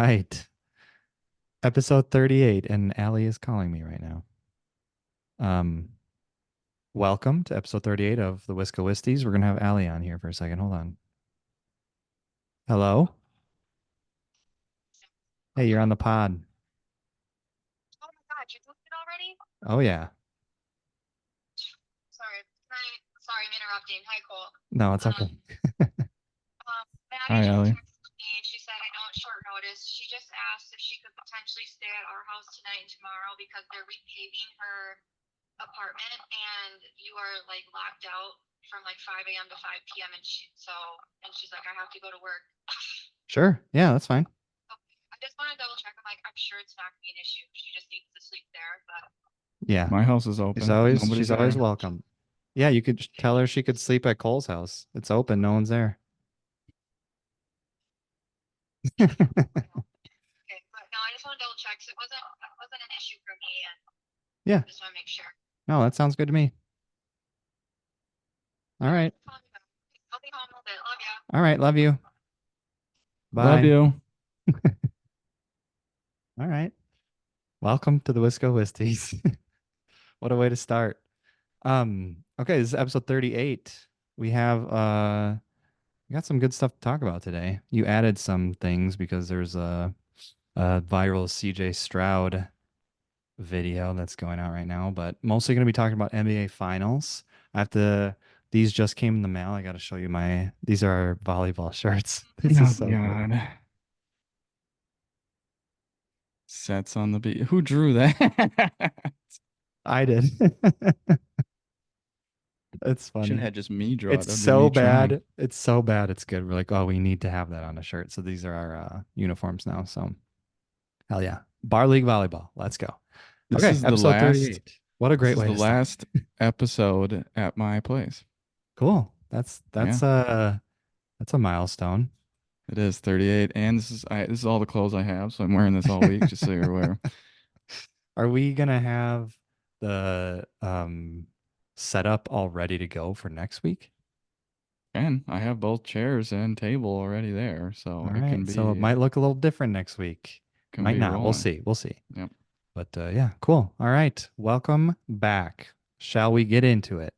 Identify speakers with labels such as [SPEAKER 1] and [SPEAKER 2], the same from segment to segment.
[SPEAKER 1] right. Episode 38, and Allie is calling me right now. Um, Welcome to episode 38 of the Wisco Wisties. We're gonna have Allie on here for a second. Hold on. Hello? Hey, you're on the pod.
[SPEAKER 2] Oh my God, you booked it already?
[SPEAKER 1] Oh yeah.
[SPEAKER 2] Sorry, I'm interrupting. Hi, Cole.
[SPEAKER 1] No, it's
[SPEAKER 2] Um,
[SPEAKER 1] okay.
[SPEAKER 3] Hi,
[SPEAKER 2] Maddie just
[SPEAKER 3] Ellie.
[SPEAKER 2] texted me and she said, I know it's short notice. She just asked if she could potentially stay at our house tonight and tomorrow because they're repaving her apartment and you are like locked out from like 5 a.m. to 5 p.m. And she's like, I have to go to work.
[SPEAKER 1] Sure. Yeah, that's fine.
[SPEAKER 2] Okay. I just want to double check. I'm like, I'm sure it's not gonna be an issue. She just needs to sleep there, but
[SPEAKER 1] Yeah.
[SPEAKER 3] My house is
[SPEAKER 1] She's
[SPEAKER 3] open.
[SPEAKER 1] always
[SPEAKER 3] Nobody's
[SPEAKER 1] she's always
[SPEAKER 3] there.
[SPEAKER 1] welcome. Yeah, you could tell her she could sleep at Cole's house. It's open, no one's there.
[SPEAKER 2] okay. But no, I just want to double check. So it wasn't an issue for me, and
[SPEAKER 1] Yeah.
[SPEAKER 2] just want to make sure.
[SPEAKER 1] No, that sounds good to me. All right.
[SPEAKER 2] I'll be home a little bit. Love ya.
[SPEAKER 1] All right, love you.
[SPEAKER 3] Love
[SPEAKER 1] Bye.
[SPEAKER 3] you.
[SPEAKER 1] All right. Welcome to the Wisco Wisties. What a way to start. Okay, this is episode 38. We have we got some good stuff to talk about today. You added some things because there's a viral CJ Stroud video that's going out right now, but mostly going to be talking about NBA finals. I have to these just came in the mail. I got to show you these are our volleyball shirts. This is
[SPEAKER 3] Oh
[SPEAKER 1] so good.
[SPEAKER 3] God. Sets on the beat. Who drew that?
[SPEAKER 1] I did. It's
[SPEAKER 3] Shouldn't
[SPEAKER 1] funny.
[SPEAKER 3] have just me draw it.
[SPEAKER 1] It's
[SPEAKER 3] That'd be
[SPEAKER 1] so
[SPEAKER 3] me trying.
[SPEAKER 1] bad. It's so bad. It's good. We're like, oh, we need to have that on a shirt. So these are our uniforms now. So hell yeah. Bar League volleyball. Let's go.
[SPEAKER 3] This
[SPEAKER 1] Okay,
[SPEAKER 3] is the
[SPEAKER 1] episode
[SPEAKER 3] last.
[SPEAKER 1] 38. What a
[SPEAKER 3] This
[SPEAKER 1] great
[SPEAKER 3] is
[SPEAKER 1] way
[SPEAKER 3] the
[SPEAKER 1] to start.
[SPEAKER 3] last episode at my place.
[SPEAKER 1] Cool. That's
[SPEAKER 3] Yeah,
[SPEAKER 1] that's uh that's a milestone.
[SPEAKER 3] it is 38, and this is all the clothes I have, so I'm wearing this all week, just so you're aware.
[SPEAKER 1] Are we gonna have the setup all ready to go for next week?
[SPEAKER 3] And I have both chairs and table already there, so
[SPEAKER 1] All
[SPEAKER 3] it
[SPEAKER 1] right. So it might look a little different next week.
[SPEAKER 3] can
[SPEAKER 1] Might
[SPEAKER 3] be
[SPEAKER 1] not. We'll
[SPEAKER 3] rolling.
[SPEAKER 1] see. We'll see.
[SPEAKER 3] Yep.
[SPEAKER 1] But yeah, cool. All right. Welcome back. Shall we get into it?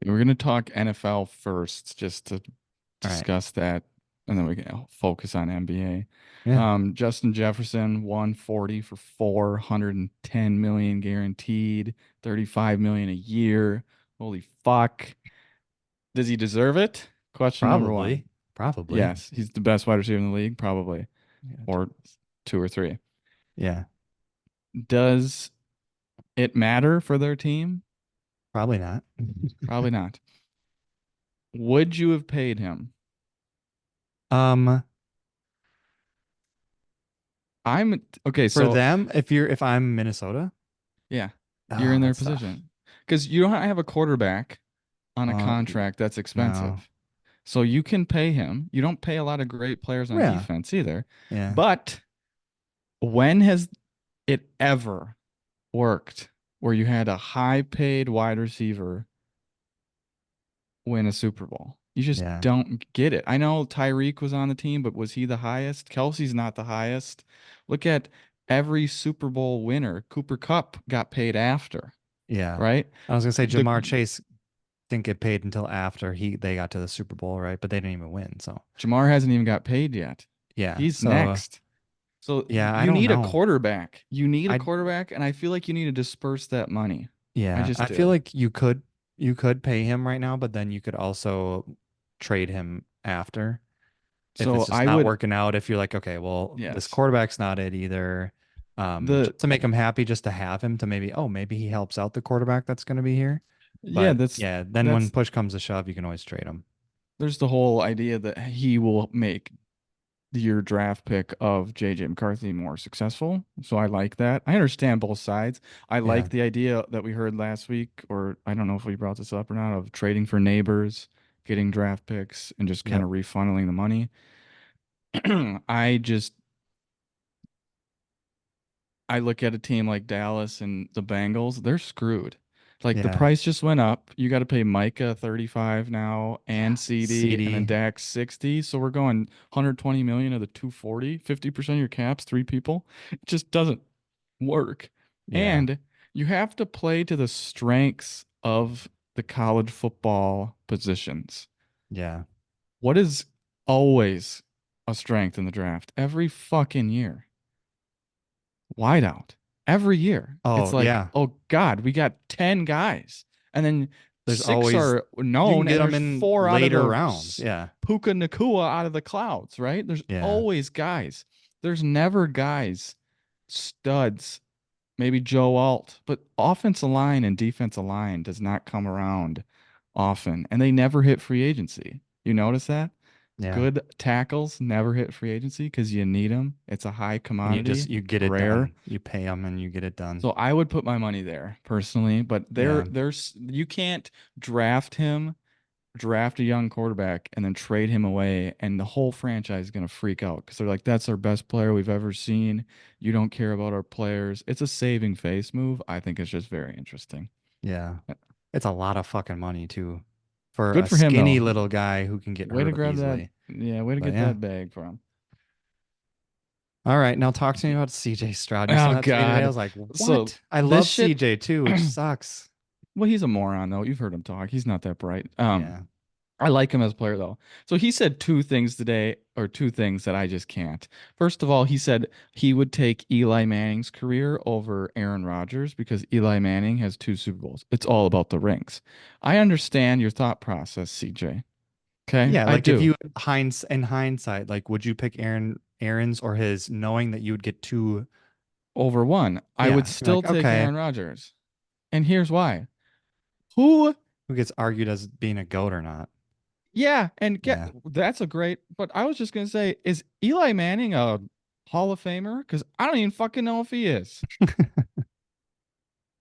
[SPEAKER 3] We're going to talk NFL first, just to
[SPEAKER 1] All right.
[SPEAKER 3] discuss that, and then we can focus on NBA.
[SPEAKER 1] Yeah.
[SPEAKER 3] Justin Jefferson, 140 for 410 million guaranteed, 35 million a year. Holy fuck. Does he deserve it? Question number one.
[SPEAKER 1] Probably. Probably.
[SPEAKER 3] Yes, he's the best wide receiver in the league, probably,
[SPEAKER 1] Yeah.
[SPEAKER 3] or two or three.
[SPEAKER 1] Yeah.
[SPEAKER 3] Does it matter for their team?
[SPEAKER 1] Probably not.
[SPEAKER 3] Probably not. Would you have paid him?
[SPEAKER 1] Um,
[SPEAKER 3] I'm okay,
[SPEAKER 1] for
[SPEAKER 3] so
[SPEAKER 1] them, if I'm Minnesota,
[SPEAKER 3] yeah, you're
[SPEAKER 1] oh,
[SPEAKER 3] in their
[SPEAKER 1] that's tough.
[SPEAKER 3] position because you don't have a quarterback on a
[SPEAKER 1] Uh,
[SPEAKER 3] contract that's
[SPEAKER 1] no.
[SPEAKER 3] expensive. So you can pay him. You don't pay a lot of great players on
[SPEAKER 1] Yeah.
[SPEAKER 3] defense either.
[SPEAKER 1] Yeah.
[SPEAKER 3] But when has it ever worked where you had a high paid wide receiver win a Super Bowl? You just
[SPEAKER 1] Yeah.
[SPEAKER 3] don't get it. I know Tyreek was on the team, but was he the highest? Kelsey's not the highest. Look at every Super Bowl winner. Cooper Kupp got paid after,
[SPEAKER 1] Yeah.
[SPEAKER 3] right?
[SPEAKER 1] I was gonna say
[SPEAKER 3] The
[SPEAKER 1] Jamar Chase didn't get paid until after they got to the Super Bowl, right? But they didn't even win. So
[SPEAKER 3] Jamar hasn't even got paid yet.
[SPEAKER 1] yeah.
[SPEAKER 3] He's
[SPEAKER 1] So
[SPEAKER 3] next. So
[SPEAKER 1] yeah, I
[SPEAKER 3] you
[SPEAKER 1] don't
[SPEAKER 3] need a
[SPEAKER 1] know.
[SPEAKER 3] quarterback. You need a
[SPEAKER 1] I
[SPEAKER 3] quarterback, and I feel like you need to disperse that money. I
[SPEAKER 1] Yeah,
[SPEAKER 3] just
[SPEAKER 1] I feel
[SPEAKER 3] do.
[SPEAKER 1] like you could pay him right now, but then you could also trade him after if it's
[SPEAKER 3] So
[SPEAKER 1] just
[SPEAKER 3] I
[SPEAKER 1] not
[SPEAKER 3] would,
[SPEAKER 1] working out. If you're like, okay, well, this
[SPEAKER 3] yes.
[SPEAKER 1] quarterback's not it either.
[SPEAKER 3] The
[SPEAKER 1] Just to make him happy, just to have him to maybe he helps out the quarterback that's going to be here.
[SPEAKER 3] yeah,
[SPEAKER 1] But
[SPEAKER 3] that's
[SPEAKER 1] yeah, then when
[SPEAKER 3] that's
[SPEAKER 1] push comes to shove, you can always trade him.
[SPEAKER 3] there's the whole idea that he will make your draft pick of JJ McCarthy more successful. So I like that. I understand both sides. I
[SPEAKER 1] Yeah.
[SPEAKER 3] like the idea that we heard last week, or I don't know if we brought this up or not, of trading for neighbors, getting draft picks, and just kind
[SPEAKER 1] Yep.
[SPEAKER 3] of refunneling the money. I just I look at a team like Dallas and the Bengals, they're screwed. Like the
[SPEAKER 1] Yeah.
[SPEAKER 3] price just went up. You got to pay Micah 35 now and CD and then
[SPEAKER 1] CD.
[SPEAKER 3] Dax 60. So we're going 120 million of the 240, 50% of your caps, three people. It just doesn't work.
[SPEAKER 1] Yeah.
[SPEAKER 3] And you have to play to the strengths of the college football positions.
[SPEAKER 1] Yeah.
[SPEAKER 3] What is always a strength in the draft? Every fucking year. Wideout. Every year. It's
[SPEAKER 1] Oh,
[SPEAKER 3] like,
[SPEAKER 1] yeah.
[SPEAKER 3] oh God, we got 10 guys. And then
[SPEAKER 1] There's
[SPEAKER 3] six
[SPEAKER 1] always
[SPEAKER 3] are
[SPEAKER 1] you can
[SPEAKER 3] known,
[SPEAKER 1] get
[SPEAKER 3] and
[SPEAKER 1] them
[SPEAKER 3] there's
[SPEAKER 1] in
[SPEAKER 3] four out of
[SPEAKER 1] later
[SPEAKER 3] the
[SPEAKER 1] rounds. Yeah.
[SPEAKER 3] Puka Nakua out of the clouds, right? There's
[SPEAKER 1] Yeah.
[SPEAKER 3] always guys. There's never guys, studs, maybe Joe Alt, but offensive line and defensive line does not come around often, and they never hit free agency. You notice that?
[SPEAKER 1] Yeah.
[SPEAKER 3] Good tackles never hit free agency because you need them. It's a high
[SPEAKER 1] And
[SPEAKER 3] commodity.
[SPEAKER 1] you get
[SPEAKER 3] It's
[SPEAKER 1] it
[SPEAKER 3] rare.
[SPEAKER 1] done. You pay them and you get it done.
[SPEAKER 3] So I would put my money there personally, but
[SPEAKER 1] Yeah.
[SPEAKER 3] there's you can't draft him, draft a young quarterback, and then trade him away, and the whole franchise is gonna freak out because they're like, "That's our best player we've ever seen. You don't care about our players." It's a saving face move. I think it's just very interesting.
[SPEAKER 1] Yeah. It's a lot of fucking money too for
[SPEAKER 3] Good
[SPEAKER 1] a
[SPEAKER 3] for him
[SPEAKER 1] skinny
[SPEAKER 3] though.
[SPEAKER 1] little guy who can get
[SPEAKER 3] Way to
[SPEAKER 1] hurt
[SPEAKER 3] grab that.
[SPEAKER 1] easily.
[SPEAKER 3] Yeah, way to
[SPEAKER 1] But
[SPEAKER 3] get
[SPEAKER 1] yeah.
[SPEAKER 3] that bag for him.
[SPEAKER 1] All right, now talk to me about CJ Stroud. You sent
[SPEAKER 3] Oh
[SPEAKER 1] that to me today. I
[SPEAKER 3] God.
[SPEAKER 1] was like,
[SPEAKER 3] So
[SPEAKER 1] "What?" I
[SPEAKER 3] this
[SPEAKER 1] love
[SPEAKER 3] shit.
[SPEAKER 1] CJ too, which sucks.
[SPEAKER 3] Well, he's a moron though. You've heard him talk. He's not that bright.
[SPEAKER 1] Yeah.
[SPEAKER 3] I like him as a player though. So he said two things today, or two things that I just can't. First of all, he said he would take Eli Manning's career over Aaron Rodgers because Eli Manning has two Super Bowls. It's all about the rings. I understand your thought process, CJ. Okay,
[SPEAKER 1] Yeah,
[SPEAKER 3] I
[SPEAKER 1] like if
[SPEAKER 3] do.
[SPEAKER 1] you in hindsight, like would you pick Aaron's or his knowing that you would get two.
[SPEAKER 3] Over one, I would
[SPEAKER 1] Yeah, you're
[SPEAKER 3] still
[SPEAKER 1] like,
[SPEAKER 3] take
[SPEAKER 1] okay,
[SPEAKER 3] Aaron Rodgers. And here's why. Who
[SPEAKER 1] who gets argued as being a goat or not?
[SPEAKER 3] Yeah, and get
[SPEAKER 1] Yeah.
[SPEAKER 3] that's a great. But I was just gonna say, is Eli Manning a Hall of Famer? Because I don't even fucking know if he is.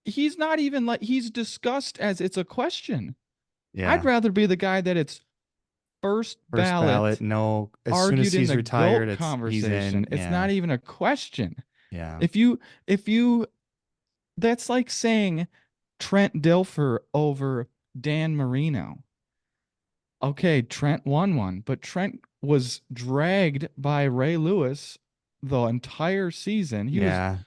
[SPEAKER 3] He's not even like he's discussed as it's a question. I'd
[SPEAKER 1] Yeah.
[SPEAKER 3] rather be the guy that it's first
[SPEAKER 1] First ballot,
[SPEAKER 3] ballot
[SPEAKER 1] no. As soon as
[SPEAKER 3] argued in
[SPEAKER 1] he's
[SPEAKER 3] the
[SPEAKER 1] retired,
[SPEAKER 3] GOAT
[SPEAKER 1] it's he's in.
[SPEAKER 3] conversation. It's
[SPEAKER 1] Yeah.
[SPEAKER 3] not even a question.
[SPEAKER 1] Yeah.
[SPEAKER 3] If you if you that's like saying Trent Dilfer over Dan Marino. Okay, Trent won one, but Trent was dragged by Ray Lewis the entire season. He was
[SPEAKER 1] Yeah.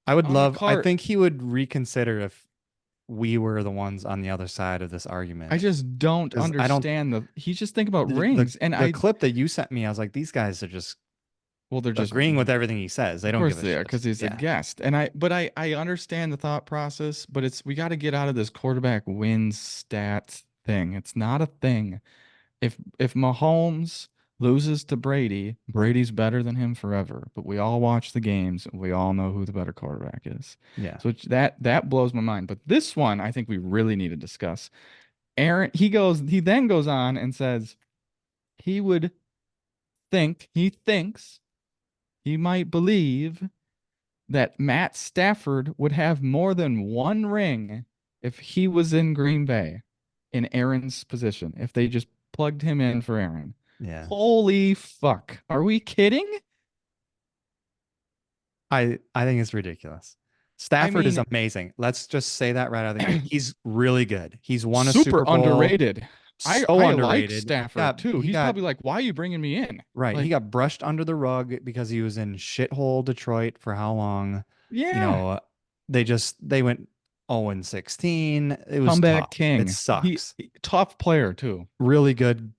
[SPEAKER 1] I would
[SPEAKER 3] on a
[SPEAKER 1] love, I
[SPEAKER 3] cart.
[SPEAKER 1] think he would reconsider if we were the ones on the other side of this
[SPEAKER 3] I
[SPEAKER 1] argument.
[SPEAKER 3] just don't
[SPEAKER 1] Because I don't,
[SPEAKER 3] understand he's just thinking about
[SPEAKER 1] the,
[SPEAKER 3] rings. And
[SPEAKER 1] the clip that you sent me, I was like, these guys are just
[SPEAKER 3] well, they're just,
[SPEAKER 1] agreeing with everything he says. They
[SPEAKER 3] of
[SPEAKER 1] don't
[SPEAKER 3] course
[SPEAKER 1] give a
[SPEAKER 3] they are,
[SPEAKER 1] shit.
[SPEAKER 3] because he's a
[SPEAKER 1] Yeah.
[SPEAKER 3] guest. And I understand the thought process, but we got to get out of this quarterback wins stats thing. It's not a thing. If Mahomes loses to Brady, Brady's better than him forever. But we all watch the games and we all know who the better quarterback is.
[SPEAKER 1] Yeah.
[SPEAKER 3] So that blows my mind. But this one I think we really need to discuss. He then goes on and says he would he thinks he might believe that Matt Stafford would have more than one ring if he was in Green Bay in Aaron's position, if they just plugged him in for Aaron.
[SPEAKER 1] Yeah.
[SPEAKER 3] Holy fuck. Are we kidding?
[SPEAKER 1] I think it's ridiculous.
[SPEAKER 3] I
[SPEAKER 1] Stafford is
[SPEAKER 3] mean,
[SPEAKER 1] amazing. Let's just say that right out of the gate. He's really good. He's won a
[SPEAKER 3] super
[SPEAKER 1] Super Bowl.
[SPEAKER 3] underrated.
[SPEAKER 1] So
[SPEAKER 3] I like
[SPEAKER 1] underrated.
[SPEAKER 3] Stafford too.
[SPEAKER 1] He
[SPEAKER 3] He's
[SPEAKER 1] got
[SPEAKER 3] probably like, why are you bringing me in?
[SPEAKER 1] right. He
[SPEAKER 3] Like,
[SPEAKER 1] got brushed under the rug because he was in shithole Detroit for how long? You
[SPEAKER 3] yeah,
[SPEAKER 1] know, they went 0-16. It was
[SPEAKER 3] comeback
[SPEAKER 1] tough. It
[SPEAKER 3] king.
[SPEAKER 1] sucks.
[SPEAKER 3] Tough player too.
[SPEAKER 1] Really good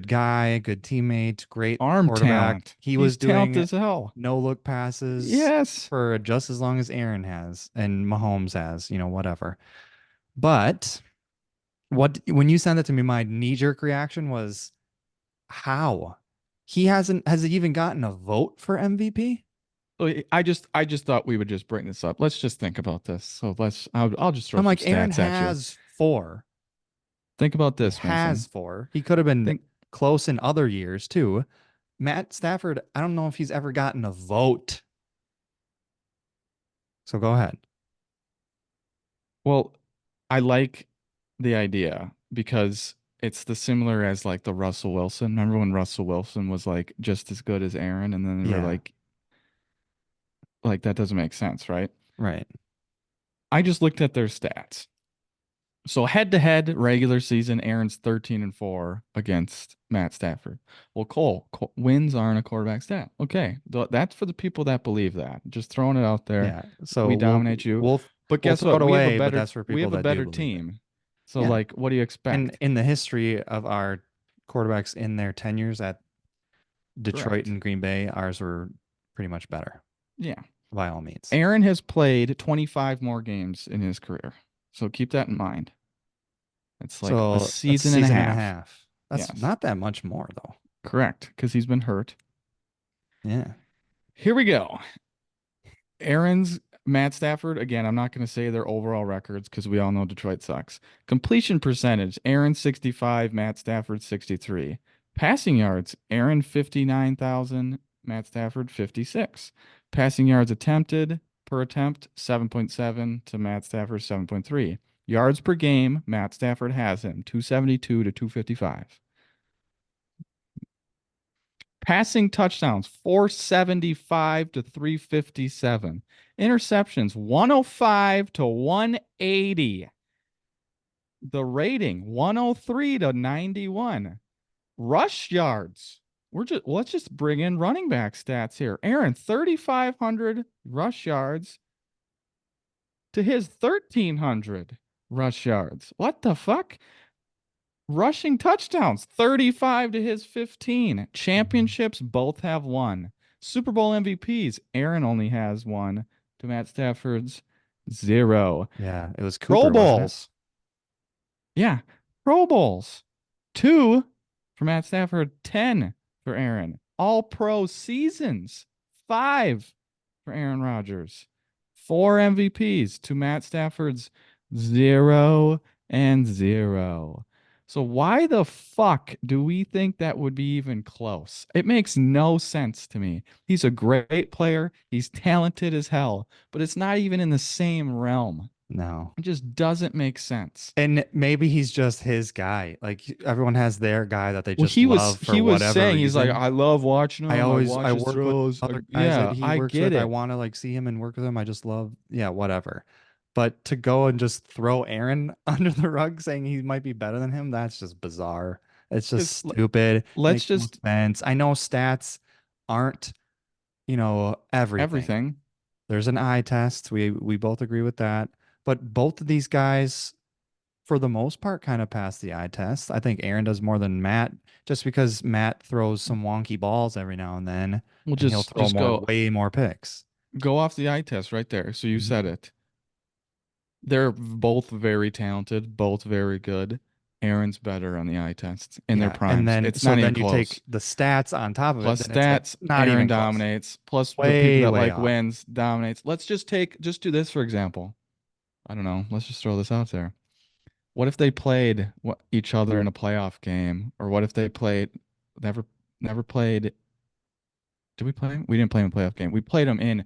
[SPEAKER 1] guy, good teammate, great
[SPEAKER 3] Arm
[SPEAKER 1] quarterback.
[SPEAKER 3] talent.
[SPEAKER 1] He
[SPEAKER 3] He's
[SPEAKER 1] was
[SPEAKER 3] talented
[SPEAKER 1] doing
[SPEAKER 3] as hell.
[SPEAKER 1] no look passes
[SPEAKER 3] Yes.
[SPEAKER 1] for just as long as Aaron has and Mahomes has, whatever. But what when you sent it to me, my knee-jerk reaction was how? Has he even gotten a vote for MVP?
[SPEAKER 3] I just thought we would just bring this up. Let's just think about this. So I'll just throw
[SPEAKER 1] I'm
[SPEAKER 3] some
[SPEAKER 1] like, Aaron
[SPEAKER 3] stats at you.
[SPEAKER 1] has four.
[SPEAKER 3] Think about
[SPEAKER 1] He
[SPEAKER 3] this,
[SPEAKER 1] has
[SPEAKER 3] Mason.
[SPEAKER 1] four. He could have been
[SPEAKER 3] Think
[SPEAKER 1] close in other years too. Matt Stafford, I don't know if he's ever gotten a vote. So go ahead.
[SPEAKER 3] Well, I like the idea because it's the similar as like the Russell Wilson. Remember when Russell Wilson was like just as good as Aaron, and then they were
[SPEAKER 1] Yeah,
[SPEAKER 3] like that doesn't make sense, right?
[SPEAKER 1] right.
[SPEAKER 3] I just looked at their stats. So head to head regular season, Aaron's 13-4 against Matt Stafford. Well, Cole, wins aren't a quarterback stat. Okay, that's for the people that believe that. Just throwing it out there.
[SPEAKER 1] Yeah.
[SPEAKER 3] We
[SPEAKER 1] So
[SPEAKER 3] dominate you.
[SPEAKER 1] we'll
[SPEAKER 3] But
[SPEAKER 1] we'll
[SPEAKER 3] guess
[SPEAKER 1] throw
[SPEAKER 3] what?
[SPEAKER 1] it away, but that's for
[SPEAKER 3] We
[SPEAKER 1] people
[SPEAKER 3] have a
[SPEAKER 1] that do
[SPEAKER 3] better
[SPEAKER 1] believe it.
[SPEAKER 3] team. So
[SPEAKER 1] Yeah.
[SPEAKER 3] like, what do you
[SPEAKER 1] And
[SPEAKER 3] expect?
[SPEAKER 1] in the history of our quarterbacks in their tenures at Detroit
[SPEAKER 3] Correct.
[SPEAKER 1] and Green Bay, ours were pretty much better
[SPEAKER 3] Yeah.
[SPEAKER 1] by all means.
[SPEAKER 3] Aaron has played 25 more games in his career. So keep that in mind. It's like a
[SPEAKER 1] So that's a
[SPEAKER 3] season and a
[SPEAKER 1] season and a
[SPEAKER 3] half.
[SPEAKER 1] half. That's
[SPEAKER 3] Yes.
[SPEAKER 1] not that much more though.
[SPEAKER 3] Correct. Because he's been hurt.
[SPEAKER 1] Yeah.
[SPEAKER 3] Here we go. Aaron's Matt Stafford, again, I'm not going to say their overall records because we all know Detroit sucks. Completion percentage, Aaron 65, Matt Stafford 63. Passing yards, Aaron 59,000, Matt Stafford 56. Passing yards attempted per attempt 7.7 to Matt Stafford 7.3. Yards per game, Matt Stafford has him 272 to 255. Passing touchdowns, 475 to 357. Interceptions, 105 to 180. The rating, 103 to 91. Rush yards. Let's just bring in running back stats here. Aaron, 3,500 rush yards to his 1,300 rush yards. What the fuck? Rushing touchdowns, 35 to his 15.
[SPEAKER 1] Mhm.
[SPEAKER 3] Championships, both have one. Super Bowl MVPs, Aaron only has one to Matt Stafford's 0.
[SPEAKER 1] Yeah. It was
[SPEAKER 3] Pro
[SPEAKER 1] Cooper, wasn't it?
[SPEAKER 3] Bowls, yeah. Pro Bowls, 2 for Matt Stafford, 10 for Aaron. All pro seasons, 5 for Aaron Rodgers. 4 MVPs to Matt Stafford's 0 and 0. So why the fuck do we think that would be even close? It makes no sense to me. He's a great player. He's talented as hell, but it's not even in the same realm.
[SPEAKER 1] No.
[SPEAKER 3] It just doesn't make sense.
[SPEAKER 1] And maybe he's just his guy. Like everyone has their guy that they
[SPEAKER 3] Well,
[SPEAKER 1] just love for
[SPEAKER 3] he was
[SPEAKER 1] whatever
[SPEAKER 3] saying he's like,
[SPEAKER 1] reason.
[SPEAKER 3] I love watching him. I
[SPEAKER 1] I
[SPEAKER 3] watch his
[SPEAKER 1] work with
[SPEAKER 3] throws.
[SPEAKER 1] other guys that
[SPEAKER 3] Yeah,
[SPEAKER 1] he
[SPEAKER 3] I
[SPEAKER 1] works
[SPEAKER 3] get
[SPEAKER 1] with. I
[SPEAKER 3] it.
[SPEAKER 1] want to like see him and work with him. I just love, yeah, whatever. But to go and just throw Aaron under the rug saying he might be better than him, that's just bizarre. It's just
[SPEAKER 3] Because
[SPEAKER 1] stupid.
[SPEAKER 3] let's
[SPEAKER 1] Makes no
[SPEAKER 3] just
[SPEAKER 1] sense. I know stats aren't, everything.
[SPEAKER 3] everything.
[SPEAKER 1] There's an eye test. We both agree with that. But both of these guys for the most part, kind of pass the eye test. I think Aaron does more than Matt, just because Matt throws some wonky balls every now and then,
[SPEAKER 3] We'll
[SPEAKER 1] and he'll throw
[SPEAKER 3] just
[SPEAKER 1] way more picks.
[SPEAKER 3] go off the eye test right there. So you
[SPEAKER 1] Mhm.
[SPEAKER 3] said it. They're both very talented, both very good. Aaron's better on the eye test in their
[SPEAKER 1] Yeah, and
[SPEAKER 3] primes.
[SPEAKER 1] then
[SPEAKER 3] It's
[SPEAKER 1] so
[SPEAKER 3] not even
[SPEAKER 1] then you take
[SPEAKER 3] close.
[SPEAKER 1] the stats on top of it,
[SPEAKER 3] Plus
[SPEAKER 1] then it's like
[SPEAKER 3] stats,
[SPEAKER 1] not
[SPEAKER 3] Aaron
[SPEAKER 1] even close.
[SPEAKER 3] dominates. Plus the people
[SPEAKER 1] Way,
[SPEAKER 3] that
[SPEAKER 1] way
[SPEAKER 3] like
[SPEAKER 1] off.
[SPEAKER 3] wins dominates. Let's just do this for example. I don't know. Let's just throw this out there. What if they played each other in a playoff game, or what if they played never never played? Did we play 'em? We didn't play them in a playoff game. We played them in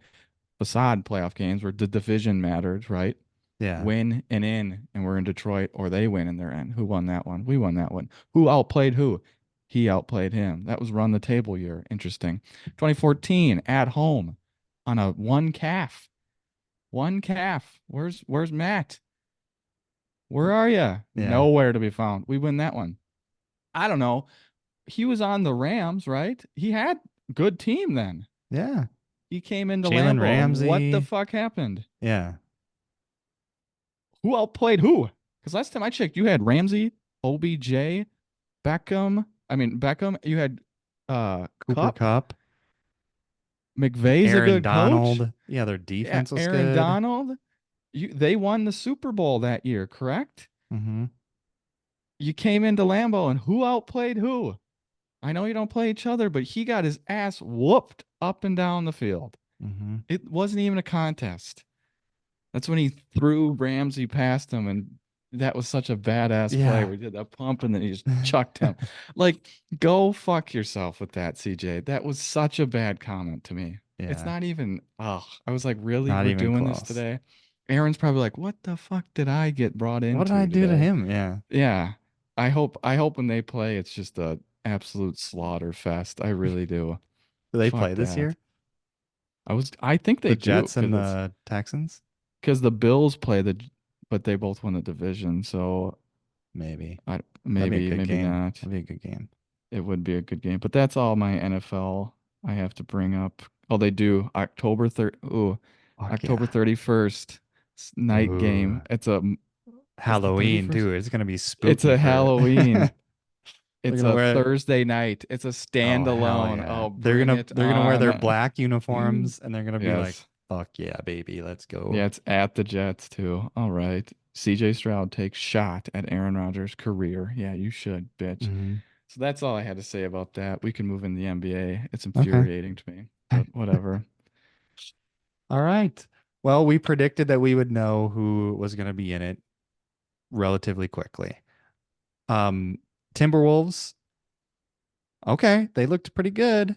[SPEAKER 3] facade playoff games where the division mattered, right?
[SPEAKER 1] Yeah,
[SPEAKER 3] Win and in, and we're in Detroit, or they win and they're in. Who won that one? We won that one. Who outplayed who? He outplayed him. That was run the table year. Interesting. 2014 at home on a one calf. One calf. Where's Matt? Where are you?
[SPEAKER 1] yeah,
[SPEAKER 3] Nowhere to be found. We win that one. I don't know. He was on the Rams, right? He had good team then.
[SPEAKER 1] yeah.
[SPEAKER 3] He came into
[SPEAKER 1] Jalen
[SPEAKER 3] Lambeau, and what the
[SPEAKER 1] Ramsey.
[SPEAKER 3] fuck happened?
[SPEAKER 1] Yeah,
[SPEAKER 3] Who outplayed who? Because last time I checked, you had Ramsey, OBJ, Beckham. I mean Beckham. You had
[SPEAKER 1] Cooper
[SPEAKER 3] Cup.
[SPEAKER 1] Cup,
[SPEAKER 3] McVay's a
[SPEAKER 1] Aaron
[SPEAKER 3] good coach.
[SPEAKER 1] Donald. Yeah, their
[SPEAKER 3] Yeah,
[SPEAKER 1] defense was
[SPEAKER 3] Aaron
[SPEAKER 1] good.
[SPEAKER 3] Donald. They won the Super Bowl that year, correct?
[SPEAKER 1] Mm-hmm.
[SPEAKER 3] You came into Lambeau, and who outplayed who? I know you don't play each other, but he got his ass whooped up and down the field.
[SPEAKER 1] Mm-hmm.
[SPEAKER 3] It wasn't even a contest. That's when he threw Ramsey past him, and that was such a badass play
[SPEAKER 1] Yeah.
[SPEAKER 3] where he did that pump and then he just chucked him. Like, go fuck yourself with that, CJ. That was such a bad comment to me. It's
[SPEAKER 1] Yeah.
[SPEAKER 3] not even, oh, I was like, really?
[SPEAKER 1] Not
[SPEAKER 3] We're
[SPEAKER 1] even
[SPEAKER 3] doing this
[SPEAKER 1] close.
[SPEAKER 3] today? Aaron's probably like, what the fuck did I get brought
[SPEAKER 1] What did I
[SPEAKER 3] into
[SPEAKER 1] do to
[SPEAKER 3] today?
[SPEAKER 1] him? Yeah.
[SPEAKER 3] Yeah. I hope when they play, it's just a absolute slaughter fest. I really do.
[SPEAKER 1] Do they play
[SPEAKER 3] Fuck
[SPEAKER 1] this
[SPEAKER 3] that.
[SPEAKER 1] year?
[SPEAKER 3] I think they
[SPEAKER 1] The
[SPEAKER 3] do
[SPEAKER 1] Jets and
[SPEAKER 3] because
[SPEAKER 1] the Texans?
[SPEAKER 3] the Bills play but they both won the division, so
[SPEAKER 1] Maybe. That'd be a
[SPEAKER 3] maybe
[SPEAKER 1] good
[SPEAKER 3] maybe
[SPEAKER 1] game.
[SPEAKER 3] not.
[SPEAKER 1] That'd be a good game.
[SPEAKER 3] It would be a good game, but that's all my NFL I have to bring up. Oh, they do
[SPEAKER 1] Fuck
[SPEAKER 3] October
[SPEAKER 1] yeah.
[SPEAKER 3] 31st night game.
[SPEAKER 1] Ooh.
[SPEAKER 3] Is the
[SPEAKER 1] Halloween,
[SPEAKER 3] 31st?
[SPEAKER 1] dude. It's gonna be
[SPEAKER 3] It's
[SPEAKER 1] spooky
[SPEAKER 3] a
[SPEAKER 1] for
[SPEAKER 3] Halloween.
[SPEAKER 1] they're
[SPEAKER 3] It's
[SPEAKER 1] gonna
[SPEAKER 3] a
[SPEAKER 1] wear
[SPEAKER 3] Thursday night. It's a
[SPEAKER 1] oh hell
[SPEAKER 3] standalone.
[SPEAKER 1] yeah.
[SPEAKER 3] Oh, bring it
[SPEAKER 1] They're gonna wear their
[SPEAKER 3] on.
[SPEAKER 1] black uniforms and they're gonna be like,
[SPEAKER 3] Yes.
[SPEAKER 1] fuck yeah, baby, let's
[SPEAKER 3] Yeah,
[SPEAKER 1] go.
[SPEAKER 3] it's at the Jets too. All right. CJ Stroud takes shot at Aaron Rodgers' career. Yeah, you should, bitch.
[SPEAKER 1] Hmm.
[SPEAKER 3] So that's all I had to say about that. We can move in the NBA. It's
[SPEAKER 1] Okay.
[SPEAKER 3] infuriating to me, but whatever.
[SPEAKER 1] All right. Well, we predicted that we would know who was gonna be in it relatively quickly. Um, Timberwolves, okay, they looked pretty good.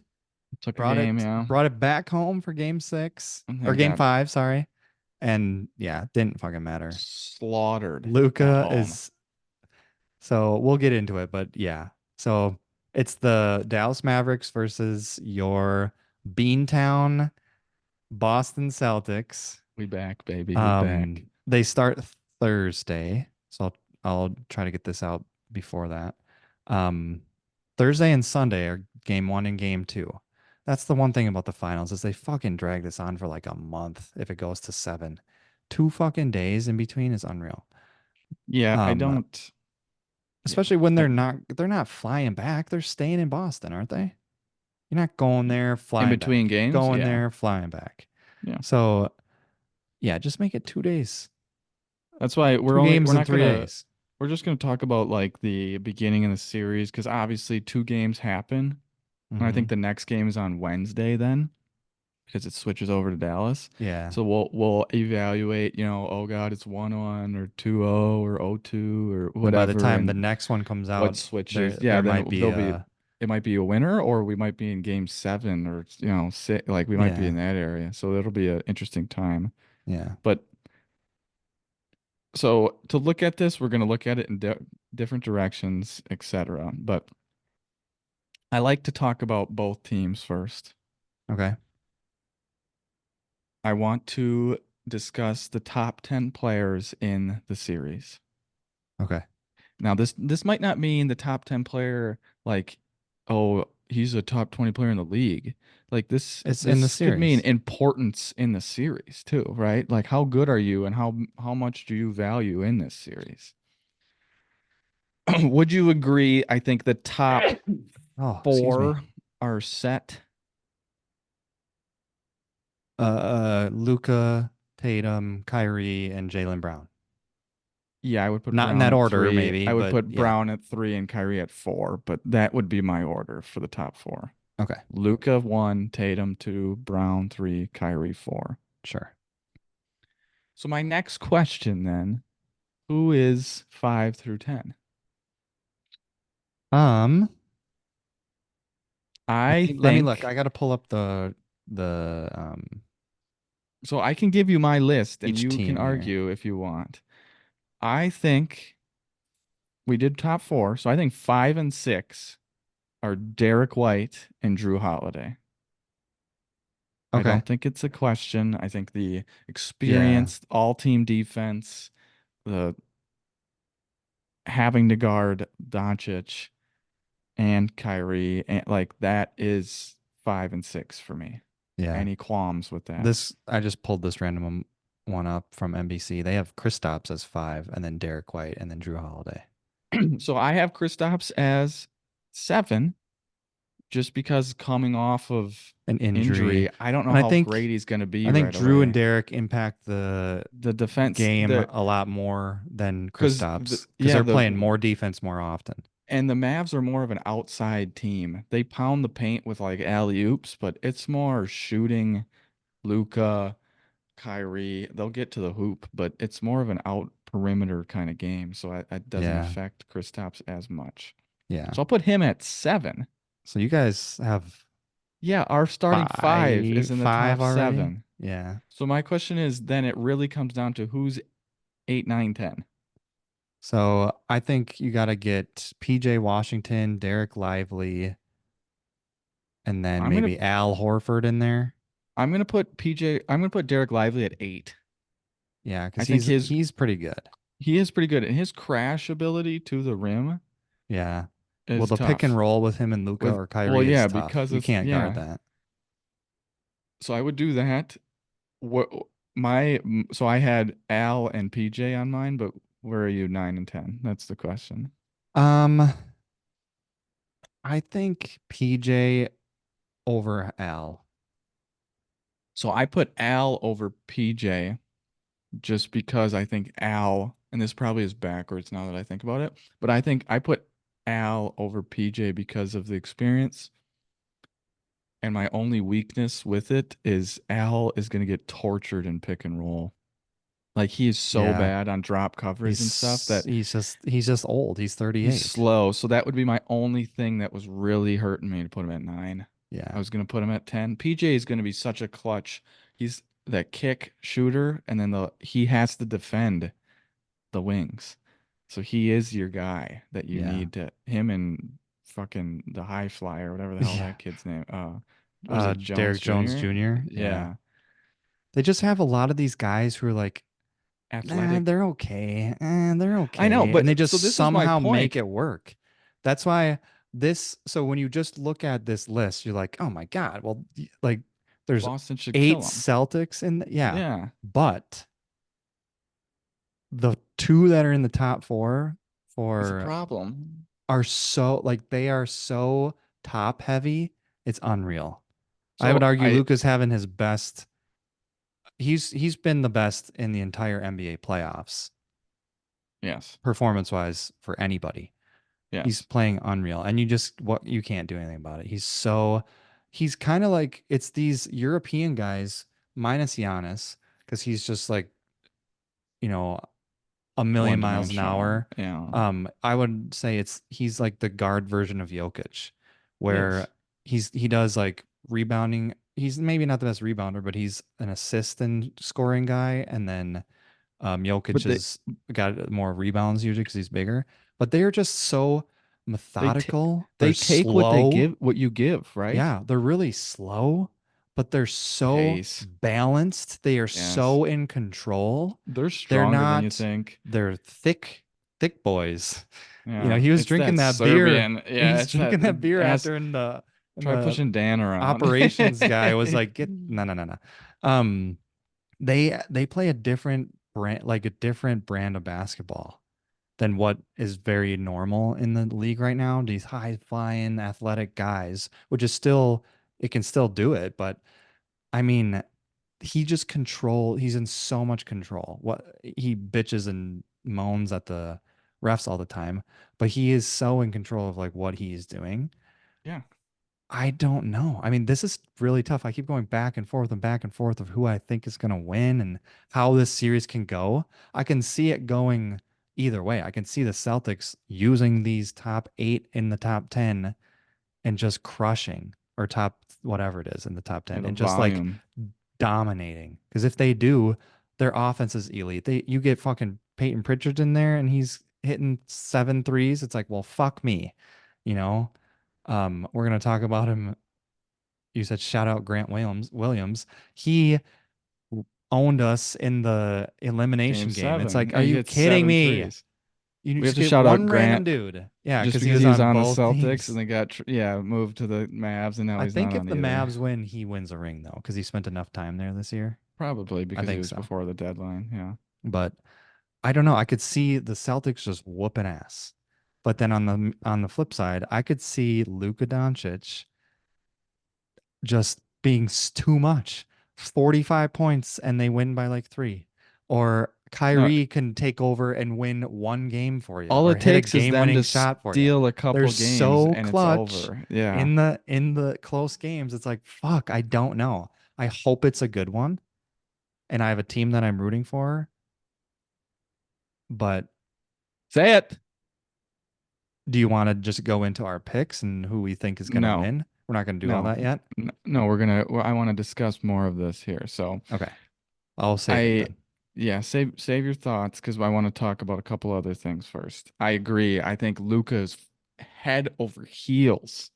[SPEAKER 3] Took a game, yeah.
[SPEAKER 1] Brought it back home for game six
[SPEAKER 3] And
[SPEAKER 1] or
[SPEAKER 3] then
[SPEAKER 1] game
[SPEAKER 3] got
[SPEAKER 1] five, sorry. And yeah, didn't fucking matter.
[SPEAKER 3] slaughtered at
[SPEAKER 1] Luca
[SPEAKER 3] home.
[SPEAKER 1] is so we'll get into it, but yeah. So it's the Dallas Mavericks versus your Beantown Boston Celtics.
[SPEAKER 3] We back, baby. We back.
[SPEAKER 1] They start Thursday, so I'll try to get this out before that. Um, Thursday and Sunday are game one and game two. That's the one thing about the finals is they fucking drag this on for like a month if it goes to seven. 2 fucking days in between is unreal.
[SPEAKER 3] Yeah, I
[SPEAKER 1] Um,
[SPEAKER 3] don't. Yeah,
[SPEAKER 1] especially when
[SPEAKER 3] I,
[SPEAKER 1] they're not flying back. They're staying in Boston, aren't they? You're not going there,
[SPEAKER 3] in
[SPEAKER 1] flying
[SPEAKER 3] between
[SPEAKER 1] back.
[SPEAKER 3] games.
[SPEAKER 1] Going
[SPEAKER 3] Yeah,
[SPEAKER 1] there, flying back.
[SPEAKER 3] yeah.
[SPEAKER 1] So yeah, just make it 2 days.
[SPEAKER 3] That's why
[SPEAKER 1] Two
[SPEAKER 3] we're
[SPEAKER 1] games in
[SPEAKER 3] not
[SPEAKER 1] three
[SPEAKER 3] gonna
[SPEAKER 1] days.
[SPEAKER 3] we're just gonna talk about like the beginning of the series because obviously two games happen, and I think
[SPEAKER 1] Hmm.
[SPEAKER 3] the next game is on Wednesday then because it switches over to Dallas.
[SPEAKER 1] Yeah.
[SPEAKER 3] So we'll evaluate, oh God, it's 1-1 or 2-0 or 0-2 or
[SPEAKER 1] Then by the
[SPEAKER 3] whatever,
[SPEAKER 1] time the
[SPEAKER 3] and
[SPEAKER 1] next one comes
[SPEAKER 3] what
[SPEAKER 1] out,
[SPEAKER 3] switches. Yeah,
[SPEAKER 1] there
[SPEAKER 3] then
[SPEAKER 1] might be
[SPEAKER 3] there'll be
[SPEAKER 1] a
[SPEAKER 3] it might be a winner or we might be in game seven or like we might be
[SPEAKER 1] yeah,
[SPEAKER 3] in that area. So it'll be an interesting time.
[SPEAKER 1] yeah.
[SPEAKER 3] But so to look at this, we're going to look at it in different directions, etc. But I like to talk about both teams first.
[SPEAKER 1] Okay.
[SPEAKER 3] I want to discuss the top 10 players in the series.
[SPEAKER 1] Okay.
[SPEAKER 3] Now, this might not mean the top 10 player like, oh, he's a top 20 player in the league. Like
[SPEAKER 1] It's in the
[SPEAKER 3] this could mean
[SPEAKER 1] series.
[SPEAKER 3] importance in the series too, right? Like how good are you and how much do you value in this series? Would you agree? I think the top
[SPEAKER 1] Oh, excuse me.
[SPEAKER 3] four are set.
[SPEAKER 1] Luca, Tatum, Kyrie, and Jalen Brown.
[SPEAKER 3] Yeah, I would put
[SPEAKER 1] Not in
[SPEAKER 3] Brown
[SPEAKER 1] that
[SPEAKER 3] at
[SPEAKER 1] order,
[SPEAKER 3] three.
[SPEAKER 1] maybe,
[SPEAKER 3] I would
[SPEAKER 1] but
[SPEAKER 3] put
[SPEAKER 1] yeah.
[SPEAKER 3] Brown at three and Kyrie at four, but that would be my order for the top four.
[SPEAKER 1] Okay.
[SPEAKER 3] Luca one, Tatum two, Brown three, Kyrie four.
[SPEAKER 1] Sure.
[SPEAKER 3] So my next question then, who is 5 through 10?
[SPEAKER 1] Um,
[SPEAKER 3] I
[SPEAKER 1] let me look.
[SPEAKER 3] think
[SPEAKER 1] I gotta pull up the
[SPEAKER 3] so I can give you my list and
[SPEAKER 1] each
[SPEAKER 3] you can
[SPEAKER 1] team here.
[SPEAKER 3] argue if you want. I think we did top four, so I think 5 and 6 are Derek White and Drew Holiday. I
[SPEAKER 1] Okay.
[SPEAKER 3] don't think it's a question. I think the
[SPEAKER 1] Yeah.
[SPEAKER 3] experienced all-team defense, the having to guard Doncic and Kyrie, and like that is 5 and 6 for me.
[SPEAKER 1] Yeah.
[SPEAKER 3] Any qualms with that?
[SPEAKER 1] This I just pulled this random one up from NBC. They have Kristaps as five, and then Derek White, and then Drew Holiday.
[SPEAKER 3] So I have Kristaps as 7, just because coming off of
[SPEAKER 1] An injury,
[SPEAKER 3] injury, I don't know
[SPEAKER 1] and
[SPEAKER 3] how great he's going to
[SPEAKER 1] I
[SPEAKER 3] be
[SPEAKER 1] think
[SPEAKER 3] right
[SPEAKER 1] Drew and
[SPEAKER 3] away.
[SPEAKER 1] Derek impact the
[SPEAKER 3] The defense,
[SPEAKER 1] game a lot more than
[SPEAKER 3] because
[SPEAKER 1] Kristaps because
[SPEAKER 3] yeah,
[SPEAKER 1] they're playing more defense more often.
[SPEAKER 3] the Mavs are more of an outside team. They pound the paint with like alley oops, but it's more shooting. Luca, Kyrie, they'll get to the hoop, but it's more of an out perimeter kind of game, so it doesn't
[SPEAKER 1] Yeah.
[SPEAKER 3] affect Kristaps as much.
[SPEAKER 1] Yeah.
[SPEAKER 3] So I'll put him at 7.
[SPEAKER 1] So you guys have
[SPEAKER 3] Yeah, our starting five is in the
[SPEAKER 1] five
[SPEAKER 3] top
[SPEAKER 1] already?
[SPEAKER 3] 7.
[SPEAKER 1] Yeah.
[SPEAKER 3] So my question is then it really comes down to who's 8, 9, 10.
[SPEAKER 1] So I think you got to get PJ Washington, Derek Lively, and then
[SPEAKER 3] I'm gonna
[SPEAKER 1] maybe Al Horford in there.
[SPEAKER 3] I'm gonna put Derek Lively at 8.
[SPEAKER 1] Yeah,
[SPEAKER 3] I
[SPEAKER 1] because
[SPEAKER 3] think
[SPEAKER 1] he's pretty good.
[SPEAKER 3] he is pretty good, and his crash ability to the rim
[SPEAKER 1] Yeah. Well,
[SPEAKER 3] is
[SPEAKER 1] the pick and
[SPEAKER 3] tough.
[SPEAKER 1] roll with him and Luca
[SPEAKER 3] With
[SPEAKER 1] or
[SPEAKER 3] well,
[SPEAKER 1] Kyrie is
[SPEAKER 3] yeah,
[SPEAKER 1] tough.
[SPEAKER 3] because
[SPEAKER 1] You
[SPEAKER 3] it's
[SPEAKER 1] can't guard
[SPEAKER 3] yeah.
[SPEAKER 1] that.
[SPEAKER 3] So I would do that. What so I had Al and PJ on mine, but where are you 9 and 10? That's the question.
[SPEAKER 1] Um, I think PJ over Al.
[SPEAKER 3] So I put Al over PJ just because I think Al, and this probably is backwards now that I think about it, but I think I put Al over PJ because of the experience. And my only weakness with it is Al is going to get tortured in pick and roll. Like he is so
[SPEAKER 1] Yeah.
[SPEAKER 3] bad on drop coverage and stuff that
[SPEAKER 1] He's just old. He's
[SPEAKER 3] he's
[SPEAKER 1] 38.
[SPEAKER 3] slow. So that would be my only thing that was really hurting me to put him at 9. I
[SPEAKER 1] Yeah.
[SPEAKER 3] was going to put him at 10. PJ is going to be such a clutch. He's that kick shooter, and then he has to defend the wings. So he is your guy that you
[SPEAKER 1] Yeah.
[SPEAKER 3] need to him and fucking the high flyer, whatever the hell
[SPEAKER 1] Yeah.
[SPEAKER 3] that kid's name. What is it, Jones
[SPEAKER 1] Derek Jones
[SPEAKER 3] Jr.?
[SPEAKER 1] Jr. Yeah.
[SPEAKER 3] Yeah.
[SPEAKER 1] They just have a lot of these guys who are like, nah,
[SPEAKER 3] Athletic.
[SPEAKER 1] they're okay. They're
[SPEAKER 3] I know,
[SPEAKER 1] okay. And they
[SPEAKER 3] but
[SPEAKER 1] just
[SPEAKER 3] so this is my
[SPEAKER 1] somehow make
[SPEAKER 3] point.
[SPEAKER 1] it work. That's why so when you just look at this list, you're like, oh my God, well, like there's
[SPEAKER 3] Boston should
[SPEAKER 1] eight
[SPEAKER 3] kill him.
[SPEAKER 1] Celtics yeah.
[SPEAKER 3] Yeah.
[SPEAKER 1] But the two that are in the top four
[SPEAKER 3] It's a
[SPEAKER 1] for
[SPEAKER 3] problem.
[SPEAKER 1] are so like they are so top heavy, it's unreal. I would
[SPEAKER 3] So
[SPEAKER 1] argue Luka's having his best. He's been the best in the entire NBA playoffs,
[SPEAKER 3] yes.
[SPEAKER 1] performance wise for anybody. He's
[SPEAKER 3] Yes.
[SPEAKER 1] playing unreal, and you can't do anything about it. He's kind of like it's these European guys minus Giannis because he's just like you know a million
[SPEAKER 3] One
[SPEAKER 1] miles an
[SPEAKER 3] dimensional.
[SPEAKER 1] hour.
[SPEAKER 3] Yeah.
[SPEAKER 1] I would say he's like the guard version of Jokic,
[SPEAKER 3] He
[SPEAKER 1] where
[SPEAKER 3] is.
[SPEAKER 1] he does like rebounding. He's maybe not the best rebounder, but he's an assist and scoring guy. And then Jokic
[SPEAKER 3] But
[SPEAKER 1] has got more rebounds usually because he's bigger. But they are just so
[SPEAKER 3] they
[SPEAKER 1] methodical. They're
[SPEAKER 3] they take what they
[SPEAKER 1] slow.
[SPEAKER 3] give, what you give, right?
[SPEAKER 1] Yeah, they're really slow, but they're so
[SPEAKER 3] Pace.
[SPEAKER 1] balanced. They are
[SPEAKER 3] Yes.
[SPEAKER 1] so in control.
[SPEAKER 3] They're
[SPEAKER 1] They're
[SPEAKER 3] stronger than you
[SPEAKER 1] not,
[SPEAKER 3] think.
[SPEAKER 1] they're thick boys.
[SPEAKER 3] Yeah.
[SPEAKER 1] He was
[SPEAKER 3] It's
[SPEAKER 1] drinking
[SPEAKER 3] that
[SPEAKER 1] that beer.
[SPEAKER 3] Serbian. Yeah,
[SPEAKER 1] He's
[SPEAKER 3] it's that
[SPEAKER 1] drinking that beer
[SPEAKER 3] ass.
[SPEAKER 1] after and
[SPEAKER 3] Try
[SPEAKER 1] the
[SPEAKER 3] pushing Dan around.
[SPEAKER 1] operations guy was like, get no no no no. Um they play a different brand like a different brand of basketball than what is very normal in the league right now. These high flying athletic guys, which is still it can still do it, but I mean, he's in so much control. What he bitches and moans at the refs all the time, but he is so in control of like what he's doing.
[SPEAKER 3] Yeah.
[SPEAKER 1] I don't know. I mean, this is really tough. I keep going back and forth of who I think is going to win and how this series can go. I can see it going either way. I can see the Celtics using these top 8 in the top 10 and just crushing or top whatever it is in the top
[SPEAKER 3] Yeah,
[SPEAKER 1] 10
[SPEAKER 3] the
[SPEAKER 1] and just like
[SPEAKER 3] volume.
[SPEAKER 1] dominating. Because if they do, their offense is elite. You get fucking Peyton Pritchard in there and he's hitting 7 threes. It's like, well, fuck me, you know. We're gonna talk about him. You said shout out Grant Williams. He owned us in the
[SPEAKER 3] Game
[SPEAKER 1] elimination game. It's
[SPEAKER 3] 7.
[SPEAKER 1] like,
[SPEAKER 3] Yeah,
[SPEAKER 1] are
[SPEAKER 3] he
[SPEAKER 1] you
[SPEAKER 3] hit
[SPEAKER 1] kidding
[SPEAKER 3] seven
[SPEAKER 1] me?
[SPEAKER 3] threes.
[SPEAKER 1] You
[SPEAKER 3] We have
[SPEAKER 1] just
[SPEAKER 3] to
[SPEAKER 1] get
[SPEAKER 3] shout out
[SPEAKER 1] one random
[SPEAKER 3] Grant
[SPEAKER 1] dude. Yeah,
[SPEAKER 3] just
[SPEAKER 1] because he
[SPEAKER 3] because
[SPEAKER 1] was
[SPEAKER 3] he was
[SPEAKER 1] on
[SPEAKER 3] on the
[SPEAKER 1] both
[SPEAKER 3] Celtics and
[SPEAKER 1] teams.
[SPEAKER 3] they got moved to the Mavs, and now
[SPEAKER 1] I
[SPEAKER 3] he's not
[SPEAKER 1] think if
[SPEAKER 3] on
[SPEAKER 1] the
[SPEAKER 3] either.
[SPEAKER 1] Mavs win, he wins a ring though, because he spent enough time there this year.
[SPEAKER 3] Probably
[SPEAKER 1] I
[SPEAKER 3] because he
[SPEAKER 1] think
[SPEAKER 3] was
[SPEAKER 1] so.
[SPEAKER 3] before the deadline. Yeah.
[SPEAKER 1] But I don't know. I could see the Celtics just whooping ass. But then on the flip side, I could see Luka Doncic just being too much. 45 points and they win by like 3. Or
[SPEAKER 3] No,
[SPEAKER 1] Kyrie can take over and win one game for you
[SPEAKER 3] all
[SPEAKER 1] or
[SPEAKER 3] it
[SPEAKER 1] hit a
[SPEAKER 3] takes is them
[SPEAKER 1] game-winning
[SPEAKER 3] to
[SPEAKER 1] shot for you.
[SPEAKER 3] steal a
[SPEAKER 1] They're
[SPEAKER 3] couple games
[SPEAKER 1] so
[SPEAKER 3] and it's
[SPEAKER 1] clutch
[SPEAKER 3] over. Yeah.
[SPEAKER 1] in the close games. It's like, fuck, I don't know. I hope it's a good one and I have a team that I'm rooting for, but
[SPEAKER 3] Say it.
[SPEAKER 1] do you want to just go into our picks and who we think is going to
[SPEAKER 3] No.
[SPEAKER 1] win? We're not going to do all
[SPEAKER 3] No.
[SPEAKER 1] that yet.
[SPEAKER 3] No, I want to discuss more of this here. So,
[SPEAKER 1] Okay. I'll save it
[SPEAKER 3] I
[SPEAKER 1] then.
[SPEAKER 3] yeah, save your thoughts because I want to talk about a couple other things first. I agree. I think Luca is head over heels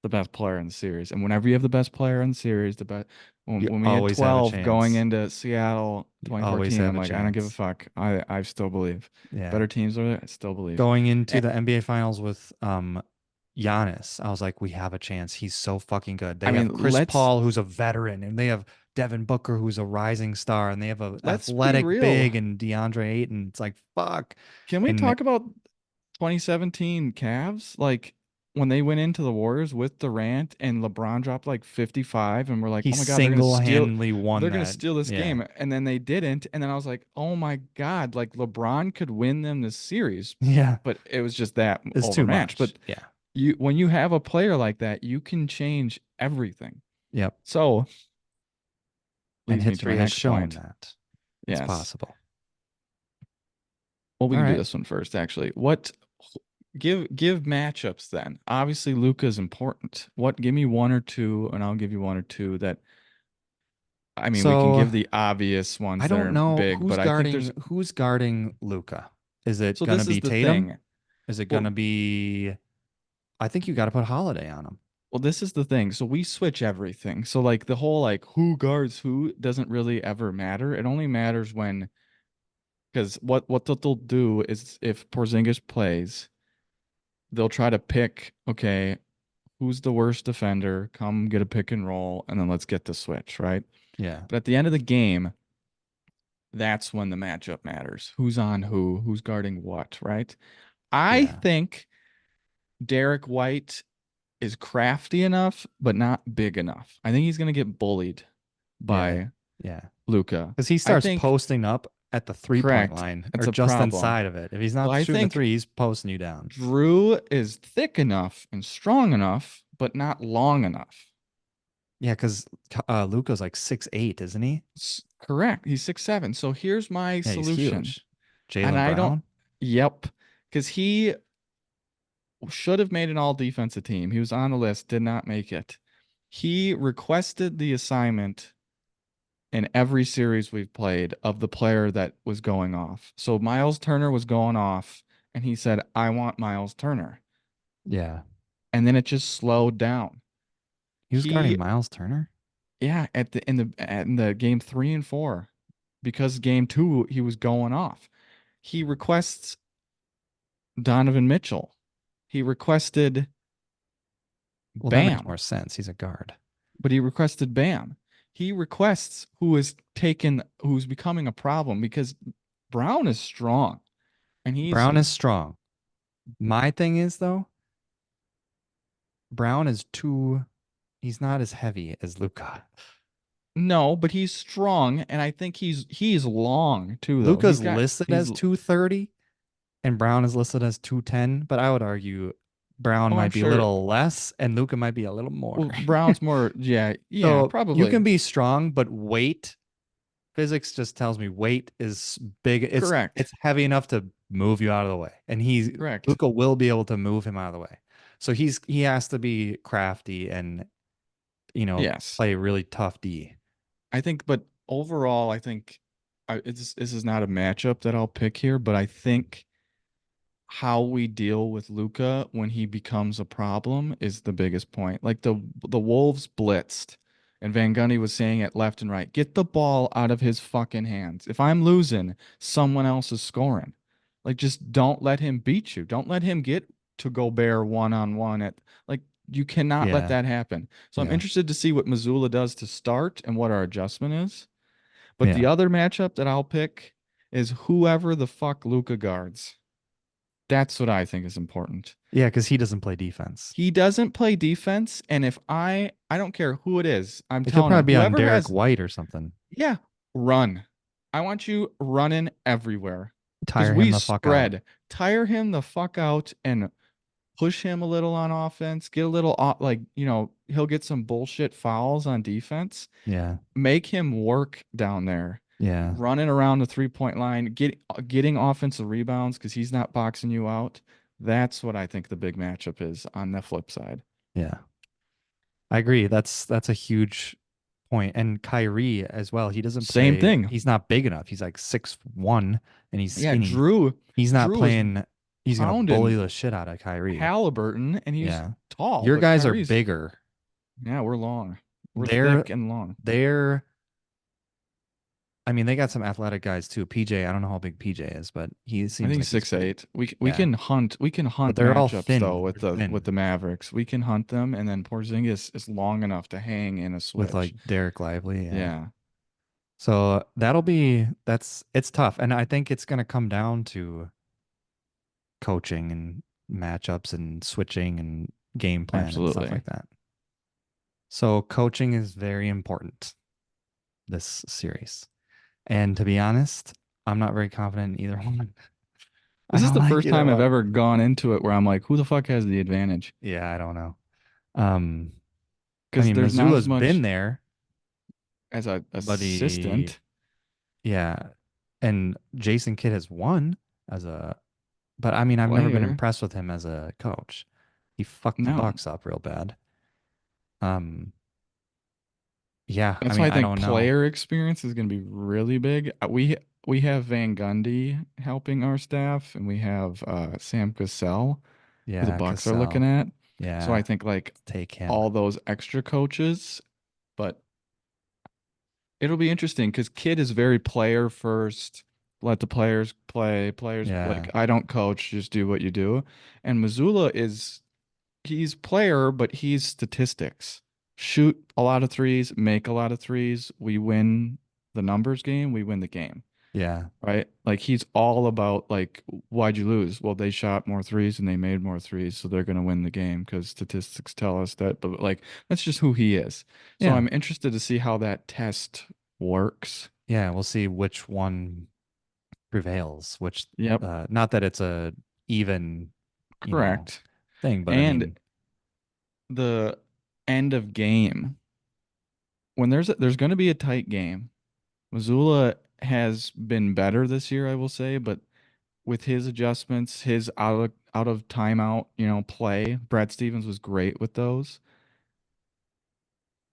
[SPEAKER 3] the best player in the series. And whenever you have the best player in the series, the best
[SPEAKER 1] You
[SPEAKER 3] when we had
[SPEAKER 1] always have a
[SPEAKER 3] 12 going
[SPEAKER 1] chance.
[SPEAKER 3] into Seattle
[SPEAKER 1] You always
[SPEAKER 3] 2014,
[SPEAKER 1] have
[SPEAKER 3] I'm
[SPEAKER 1] a
[SPEAKER 3] like, I don't give a
[SPEAKER 1] chance.
[SPEAKER 3] fuck. I still believe.
[SPEAKER 1] Yeah.
[SPEAKER 3] Better teams are there, I still believe.
[SPEAKER 1] Going into
[SPEAKER 3] And,
[SPEAKER 1] the NBA finals with Giannis, I was like, we have a chance. He's so fucking good.
[SPEAKER 3] I
[SPEAKER 1] They
[SPEAKER 3] mean,
[SPEAKER 1] have Chris Paul, who's a veteran, and they have Devin Booker, who's a rising star, and they have a
[SPEAKER 3] let's be
[SPEAKER 1] athletic
[SPEAKER 3] real.
[SPEAKER 1] big and DeAndre Ayton. It's like fuck.
[SPEAKER 3] Can we
[SPEAKER 1] And
[SPEAKER 3] talk about 2017 Cavs? Like when they went into the Warriors with Durant and LeBron dropped like 55 and we're like,
[SPEAKER 1] he
[SPEAKER 3] "Oh my God, they're going to steal
[SPEAKER 1] single-handedly won
[SPEAKER 3] they're going to
[SPEAKER 1] that.
[SPEAKER 3] steal this
[SPEAKER 1] Yeah.
[SPEAKER 3] game." And then they didn't. And then I was like, "Oh my God, like LeBron could win them this series."
[SPEAKER 1] Yeah.
[SPEAKER 3] But it was just that
[SPEAKER 1] It's too
[SPEAKER 3] overmatched.
[SPEAKER 1] much.
[SPEAKER 3] But
[SPEAKER 1] Yeah.
[SPEAKER 3] you when you have a player like that, you can change everything.
[SPEAKER 1] Yep.
[SPEAKER 3] So,
[SPEAKER 1] And
[SPEAKER 3] leads me to my
[SPEAKER 1] history has
[SPEAKER 3] next
[SPEAKER 1] shown
[SPEAKER 3] point.
[SPEAKER 1] that it's
[SPEAKER 3] Yes.
[SPEAKER 1] possible.
[SPEAKER 3] Well, we
[SPEAKER 1] All
[SPEAKER 3] can do
[SPEAKER 1] right.
[SPEAKER 3] this one first, actually. What give matchups then? Obviously, Luca is important. What give me one or two, and I'll give you one or two that I mean, we can
[SPEAKER 1] So
[SPEAKER 3] give the obvious
[SPEAKER 1] I
[SPEAKER 3] ones that
[SPEAKER 1] don't
[SPEAKER 3] are
[SPEAKER 1] know
[SPEAKER 3] big, but I think there's
[SPEAKER 1] who's guarding Luca. Is it
[SPEAKER 3] so
[SPEAKER 1] gonna
[SPEAKER 3] this is
[SPEAKER 1] be
[SPEAKER 3] the
[SPEAKER 1] Tatum?
[SPEAKER 3] thing.
[SPEAKER 1] Is it
[SPEAKER 3] Well,
[SPEAKER 1] gonna be I think you gotta put Holiday on him.
[SPEAKER 3] well, this is the thing. So we switch everything. So like the whole like who guards who doesn't really ever matter. It only matters when because what they'll do is if Porzingis plays, they'll try to pick, okay, who's the worst defender? Come get a pick and roll, and then let's get the switch, right?
[SPEAKER 1] Yeah.
[SPEAKER 3] But at the end of the game, that's when the matchup matters. Who's on who? Who's guarding what, right? I
[SPEAKER 1] Yeah.
[SPEAKER 3] think Derek White is crafty enough, but not big enough. I think he's going to get bullied
[SPEAKER 1] Yeah.
[SPEAKER 3] by
[SPEAKER 1] Yeah.
[SPEAKER 3] Luca.
[SPEAKER 1] Because he
[SPEAKER 3] I
[SPEAKER 1] starts
[SPEAKER 3] think
[SPEAKER 1] posting up at the 3 point
[SPEAKER 3] correct.
[SPEAKER 1] line
[SPEAKER 3] It's
[SPEAKER 1] or
[SPEAKER 3] a
[SPEAKER 1] just
[SPEAKER 3] problem.
[SPEAKER 1] inside of it. If he's
[SPEAKER 3] So
[SPEAKER 1] not
[SPEAKER 3] I
[SPEAKER 1] shooting the
[SPEAKER 3] think
[SPEAKER 1] three, he's posting you down.
[SPEAKER 3] Drew is thick enough and strong enough, but not long enough.
[SPEAKER 1] Yeah, because Luca's like 6'8", isn't he?
[SPEAKER 3] Correct. He's 6'7". So here's my
[SPEAKER 1] Yeah, he's
[SPEAKER 3] solution.
[SPEAKER 1] huge.
[SPEAKER 3] And
[SPEAKER 1] Jalen
[SPEAKER 3] I don't,
[SPEAKER 1] Brown?
[SPEAKER 3] yep, because he should have made an all defensive team. He was on the list, did not make it. He requested the assignment in every series we've played of the player that was going off. So Miles Turner was going off, and he said, I want Miles Turner.
[SPEAKER 1] Yeah.
[SPEAKER 3] And then it just slowed down.
[SPEAKER 1] He was guarding
[SPEAKER 3] He,
[SPEAKER 1] Miles Turner?
[SPEAKER 3] yeah, in the game 3 and 4, because game 2 he was going off. He requests Donovan Mitchell. He requested
[SPEAKER 1] Well, that makes
[SPEAKER 3] Bam,
[SPEAKER 1] more sense. He's a guard.
[SPEAKER 3] but he requested Bam. He requests who's becoming a problem because Brown is strong and he's
[SPEAKER 1] Brown is strong. My thing is, though, Brown is too, he's not as heavy as Luca.
[SPEAKER 3] no, but he's strong and I think he's long too though.
[SPEAKER 1] Luca's listed
[SPEAKER 3] He's
[SPEAKER 1] as 230 and Brown is listed as 210, but I would argue Brown
[SPEAKER 3] oh, I'm
[SPEAKER 1] might be a
[SPEAKER 3] sure.
[SPEAKER 1] little less and Luca might be a little more.
[SPEAKER 3] Well, Brown's more yeah,
[SPEAKER 1] So you
[SPEAKER 3] probably.
[SPEAKER 1] can be strong, but weight, physics just tells me weight is big. It's
[SPEAKER 3] Correct.
[SPEAKER 1] heavy enough to move you out of the way. And
[SPEAKER 3] Correct.
[SPEAKER 1] Luca will be able to move him out of the way. So he has to be crafty and
[SPEAKER 3] Yes.
[SPEAKER 1] play really tough D.
[SPEAKER 3] I think but overall I think this is not a matchup that I'll pick here, but I think how we deal with Luca when he becomes a problem is the biggest point. Like the Wolves blitzed, and Van Gundy was saying it left and right. Get the ball out of his fucking hands. If I'm losing, someone else is scoring. Like just don't let him beat you. Don't let him get to Gobert one on one at like you cannot let
[SPEAKER 1] Yeah.
[SPEAKER 3] that happen. So I'm
[SPEAKER 1] Yeah.
[SPEAKER 3] interested to see what Missoula does to start and what our adjustment is. But the
[SPEAKER 1] Yeah.
[SPEAKER 3] other matchup that I'll pick is whoever the fuck Luca guards. That's what I think is important.
[SPEAKER 1] Yeah, because he doesn't play defense.
[SPEAKER 3] He doesn't play defense, and if I don't care who it is, I'm
[SPEAKER 1] It could
[SPEAKER 3] telling
[SPEAKER 1] probably
[SPEAKER 3] him,
[SPEAKER 1] be on
[SPEAKER 3] whoever
[SPEAKER 1] Derek
[SPEAKER 3] has,
[SPEAKER 1] White or something.
[SPEAKER 3] yeah, run. I want you running everywhere because
[SPEAKER 1] Tire him
[SPEAKER 3] we
[SPEAKER 1] the fuck out.
[SPEAKER 3] spread. Tire him the fuck out and push him a little on offense. Get a little like, he'll get some bullshit fouls on defense.
[SPEAKER 1] Yeah.
[SPEAKER 3] Make him work down there.
[SPEAKER 1] Yeah.
[SPEAKER 3] Running around the 3 point line, getting offensive rebounds because he's not boxing you out. That's what I think the big matchup is on the flip side.
[SPEAKER 1] Yeah. I agree. That's a huge point. And Kyrie as well. He doesn't
[SPEAKER 3] Same
[SPEAKER 1] play.
[SPEAKER 3] thing.
[SPEAKER 1] He's not big enough. He's like 6'1" and he's
[SPEAKER 3] Yeah,
[SPEAKER 1] skinny.
[SPEAKER 3] Drew.
[SPEAKER 1] He's not
[SPEAKER 3] Drew was
[SPEAKER 1] playing. He's gonna bully
[SPEAKER 3] pounding
[SPEAKER 1] the shit out of Kyrie.
[SPEAKER 3] Halliburton, and he's
[SPEAKER 1] Yeah.
[SPEAKER 3] tall,
[SPEAKER 1] Your
[SPEAKER 3] but
[SPEAKER 1] guys are
[SPEAKER 3] Kyrie's,
[SPEAKER 1] bigger.
[SPEAKER 3] yeah, we're long. We're
[SPEAKER 1] They're
[SPEAKER 3] thick and long.
[SPEAKER 1] they're I mean, they got some athletic guys too. PJ, I don't know how big PJ is, but he
[SPEAKER 3] I
[SPEAKER 1] seems
[SPEAKER 3] think
[SPEAKER 1] like
[SPEAKER 3] he's
[SPEAKER 1] he's pretty.
[SPEAKER 3] 6'8". We
[SPEAKER 1] Yeah.
[SPEAKER 3] can
[SPEAKER 1] But
[SPEAKER 3] hunt
[SPEAKER 1] they're all
[SPEAKER 3] matchups though
[SPEAKER 1] thin.
[SPEAKER 3] with
[SPEAKER 1] They're
[SPEAKER 3] the
[SPEAKER 1] thin
[SPEAKER 3] Mavericks. We can hunt them, and then Porzingis is long enough to hang in a
[SPEAKER 1] with
[SPEAKER 3] switch.
[SPEAKER 1] like Derek Lively. Yeah.
[SPEAKER 3] Yeah,
[SPEAKER 1] So it's tough. And I think it's gonna come down to coaching and matchups and switching and game plan and stuff
[SPEAKER 3] absolutely.
[SPEAKER 1] like that. So coaching is very important this series. And to be honest, I'm not very confident in either one. I
[SPEAKER 3] This is
[SPEAKER 1] don't
[SPEAKER 3] the
[SPEAKER 1] like
[SPEAKER 3] first
[SPEAKER 1] either
[SPEAKER 3] time I've
[SPEAKER 1] one.
[SPEAKER 3] ever gone into it where I'm like, who the fuck has the advantage?
[SPEAKER 1] Yeah, I don't know. Um, I
[SPEAKER 3] Because
[SPEAKER 1] mean,
[SPEAKER 3] there's not as
[SPEAKER 1] Missoula's been
[SPEAKER 3] much
[SPEAKER 1] there,
[SPEAKER 3] as a
[SPEAKER 1] but he,
[SPEAKER 3] assistant
[SPEAKER 1] yeah, and Jason Kidd has won as a, but I mean, I've never been
[SPEAKER 3] player.
[SPEAKER 1] impressed with him as a coach. He fucked the
[SPEAKER 3] No.
[SPEAKER 1] Bucks up real bad. Um, yeah, I
[SPEAKER 3] That's why
[SPEAKER 1] mean,
[SPEAKER 3] I
[SPEAKER 1] I
[SPEAKER 3] think
[SPEAKER 1] don't know.
[SPEAKER 3] player experience is going to be really big. We have Van Gundy helping our staff, and we have Sam Cassell, who the
[SPEAKER 1] Yeah,
[SPEAKER 3] Bucks are looking
[SPEAKER 1] Cassell.
[SPEAKER 3] at. So I
[SPEAKER 1] Yeah,
[SPEAKER 3] think like
[SPEAKER 1] take him.
[SPEAKER 3] all those extra coaches, but it'll be interesting because Kid is very player first. Let the players play. Players
[SPEAKER 1] Yeah,
[SPEAKER 3] like I don't coach, just do what you do. And Missoula is he's player, but he's statistics. Shoot a lot of threes, make a lot of threes. We win the numbers game, we win the game,
[SPEAKER 1] yeah,
[SPEAKER 3] right? Like he's all about like, why'd you lose? Well, they shot more threes and they made more threes, so they're gonna win the game because statistics tell us that. But like, that's just who he is. So
[SPEAKER 1] yeah,
[SPEAKER 3] I'm interested to see how that test works.
[SPEAKER 1] yeah. We'll see which one prevails. Which,
[SPEAKER 3] Yep,
[SPEAKER 1] not that it's a even, you know,
[SPEAKER 3] correct.
[SPEAKER 1] thing, but I
[SPEAKER 3] And
[SPEAKER 1] mean,
[SPEAKER 3] the end of game, when there's going to be a tight game. Missoula has been better this year, I will say, but with his adjustments, his out of timeout, play, Brad Stevens was great with those.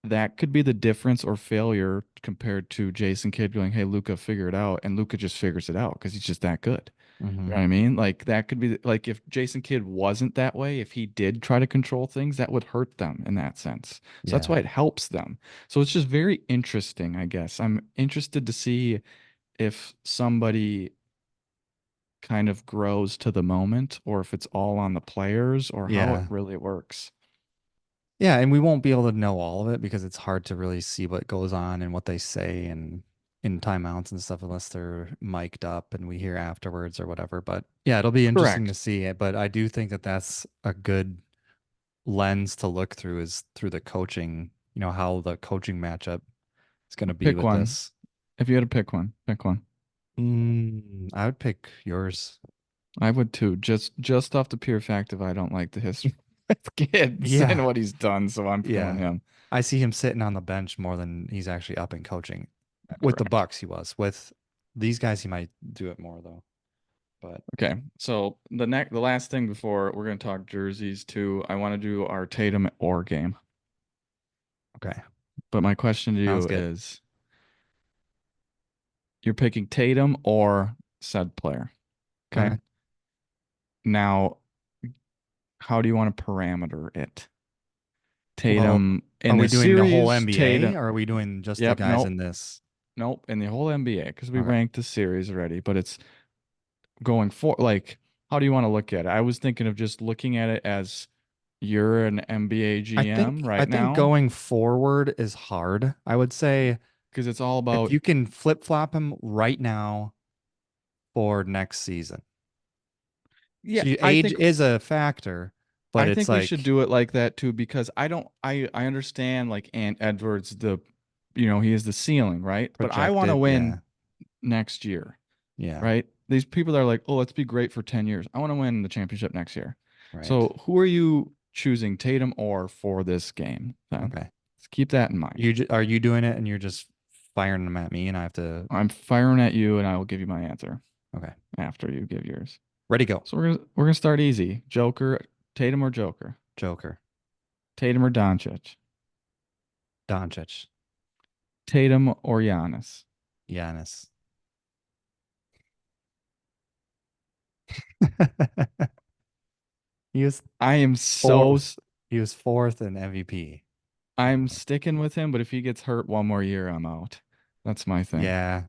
[SPEAKER 3] That could be the difference or failure compared to Jason Kidd going, "Hey, Luca, figure it out," and Luca just figures it out because he's just that good. You
[SPEAKER 1] hmm
[SPEAKER 3] know what I mean? Like that could be like if Jason Kidd wasn't that way, if he did try to control things, that would hurt them in that sense. So that's
[SPEAKER 1] yeah,
[SPEAKER 3] why it helps them. So it's just very interesting, I guess. I'm interested to see if somebody kind of grows to the moment or if it's all on the players or how it
[SPEAKER 1] yeah.
[SPEAKER 3] really works.
[SPEAKER 1] Yeah, and we won't be able to know all of it because it's hard to really see what goes on and what they say and in timeouts and stuff unless they're mic'd up and we hear afterwards or whatever. But yeah, it'll be interesting to
[SPEAKER 3] Correct.
[SPEAKER 1] see it. But I do think that that's a good lens to look through is through the coaching, how the coaching matchup is going to be
[SPEAKER 3] Pick
[SPEAKER 1] with
[SPEAKER 3] one.
[SPEAKER 1] this.
[SPEAKER 3] If you had to pick one, pick one.
[SPEAKER 1] I would pick yours.
[SPEAKER 3] I would too, just off the pure fact of I don't like the history with kids and
[SPEAKER 1] Yeah,
[SPEAKER 3] what he's done, so I'm feeling
[SPEAKER 1] yeah.
[SPEAKER 3] him.
[SPEAKER 1] I see him sitting on the bench more than he's actually up and coaching. With the
[SPEAKER 3] Correct.
[SPEAKER 1] Bucks, he was. With these guys, he might do it more though. But
[SPEAKER 3] Okay, so the last thing before we're gonna talk jerseys too, I want to do our Tatum or game.
[SPEAKER 1] okay,
[SPEAKER 3] But my question to
[SPEAKER 1] sounds
[SPEAKER 3] you
[SPEAKER 1] good.
[SPEAKER 3] is, you're picking Tatum or said player. Okay.
[SPEAKER 1] Okay.
[SPEAKER 3] Now, how do you want to parameter it?
[SPEAKER 1] Well,
[SPEAKER 3] Tatum
[SPEAKER 1] are
[SPEAKER 3] in
[SPEAKER 1] we
[SPEAKER 3] the
[SPEAKER 1] doing the whole
[SPEAKER 3] series,
[SPEAKER 1] NBA
[SPEAKER 3] Tatum.
[SPEAKER 1] or are we doing just the
[SPEAKER 3] Yep,
[SPEAKER 1] guys in
[SPEAKER 3] nope,
[SPEAKER 1] this?
[SPEAKER 3] nope, in the whole NBA because we
[SPEAKER 1] Okay.
[SPEAKER 3] ranked the series already, but it's going for like, how do you want to look at it? I was thinking of just looking at it as you're an NBA
[SPEAKER 1] I
[SPEAKER 3] GM
[SPEAKER 1] think I
[SPEAKER 3] right
[SPEAKER 1] think
[SPEAKER 3] now
[SPEAKER 1] going forward is hard. I would say
[SPEAKER 3] because it's all
[SPEAKER 1] if
[SPEAKER 3] about,
[SPEAKER 1] you can flip-flop him right now for next season.
[SPEAKER 3] yeah,
[SPEAKER 1] So age is a factor, but
[SPEAKER 3] I
[SPEAKER 1] it's
[SPEAKER 3] think we should
[SPEAKER 1] like
[SPEAKER 3] do it like that too because I don't I understand like Ant Edwards he is the ceiling, right? But I want to
[SPEAKER 1] projected.
[SPEAKER 3] win
[SPEAKER 1] Yeah.
[SPEAKER 3] next year,
[SPEAKER 1] Yeah.
[SPEAKER 3] right? These people are like, "Oh, let's be great for 10 years. I want to win the championship next year."
[SPEAKER 1] Right.
[SPEAKER 3] So, who are you choosing, Tatum or for this game then?
[SPEAKER 1] Okay.
[SPEAKER 3] Let's keep that in mind.
[SPEAKER 1] Are you doing it and you're just firing them at me and I have to
[SPEAKER 3] I'm firing at you and I will give you my answer
[SPEAKER 1] okay.
[SPEAKER 3] after you give yours.
[SPEAKER 1] Ready go.
[SPEAKER 3] So we're gonna start easy. Joker, Tatum or Joker?
[SPEAKER 1] Joker.
[SPEAKER 3] Tatum or Doncic?
[SPEAKER 1] Doncic.
[SPEAKER 3] Tatum or Giannis?
[SPEAKER 1] Giannis. He was
[SPEAKER 3] I am so
[SPEAKER 1] fourth. He was fourth in MVP.
[SPEAKER 3] I'm sticking with him, but if he gets hurt one more year, I'm out. That's my thing.
[SPEAKER 1] Yeah,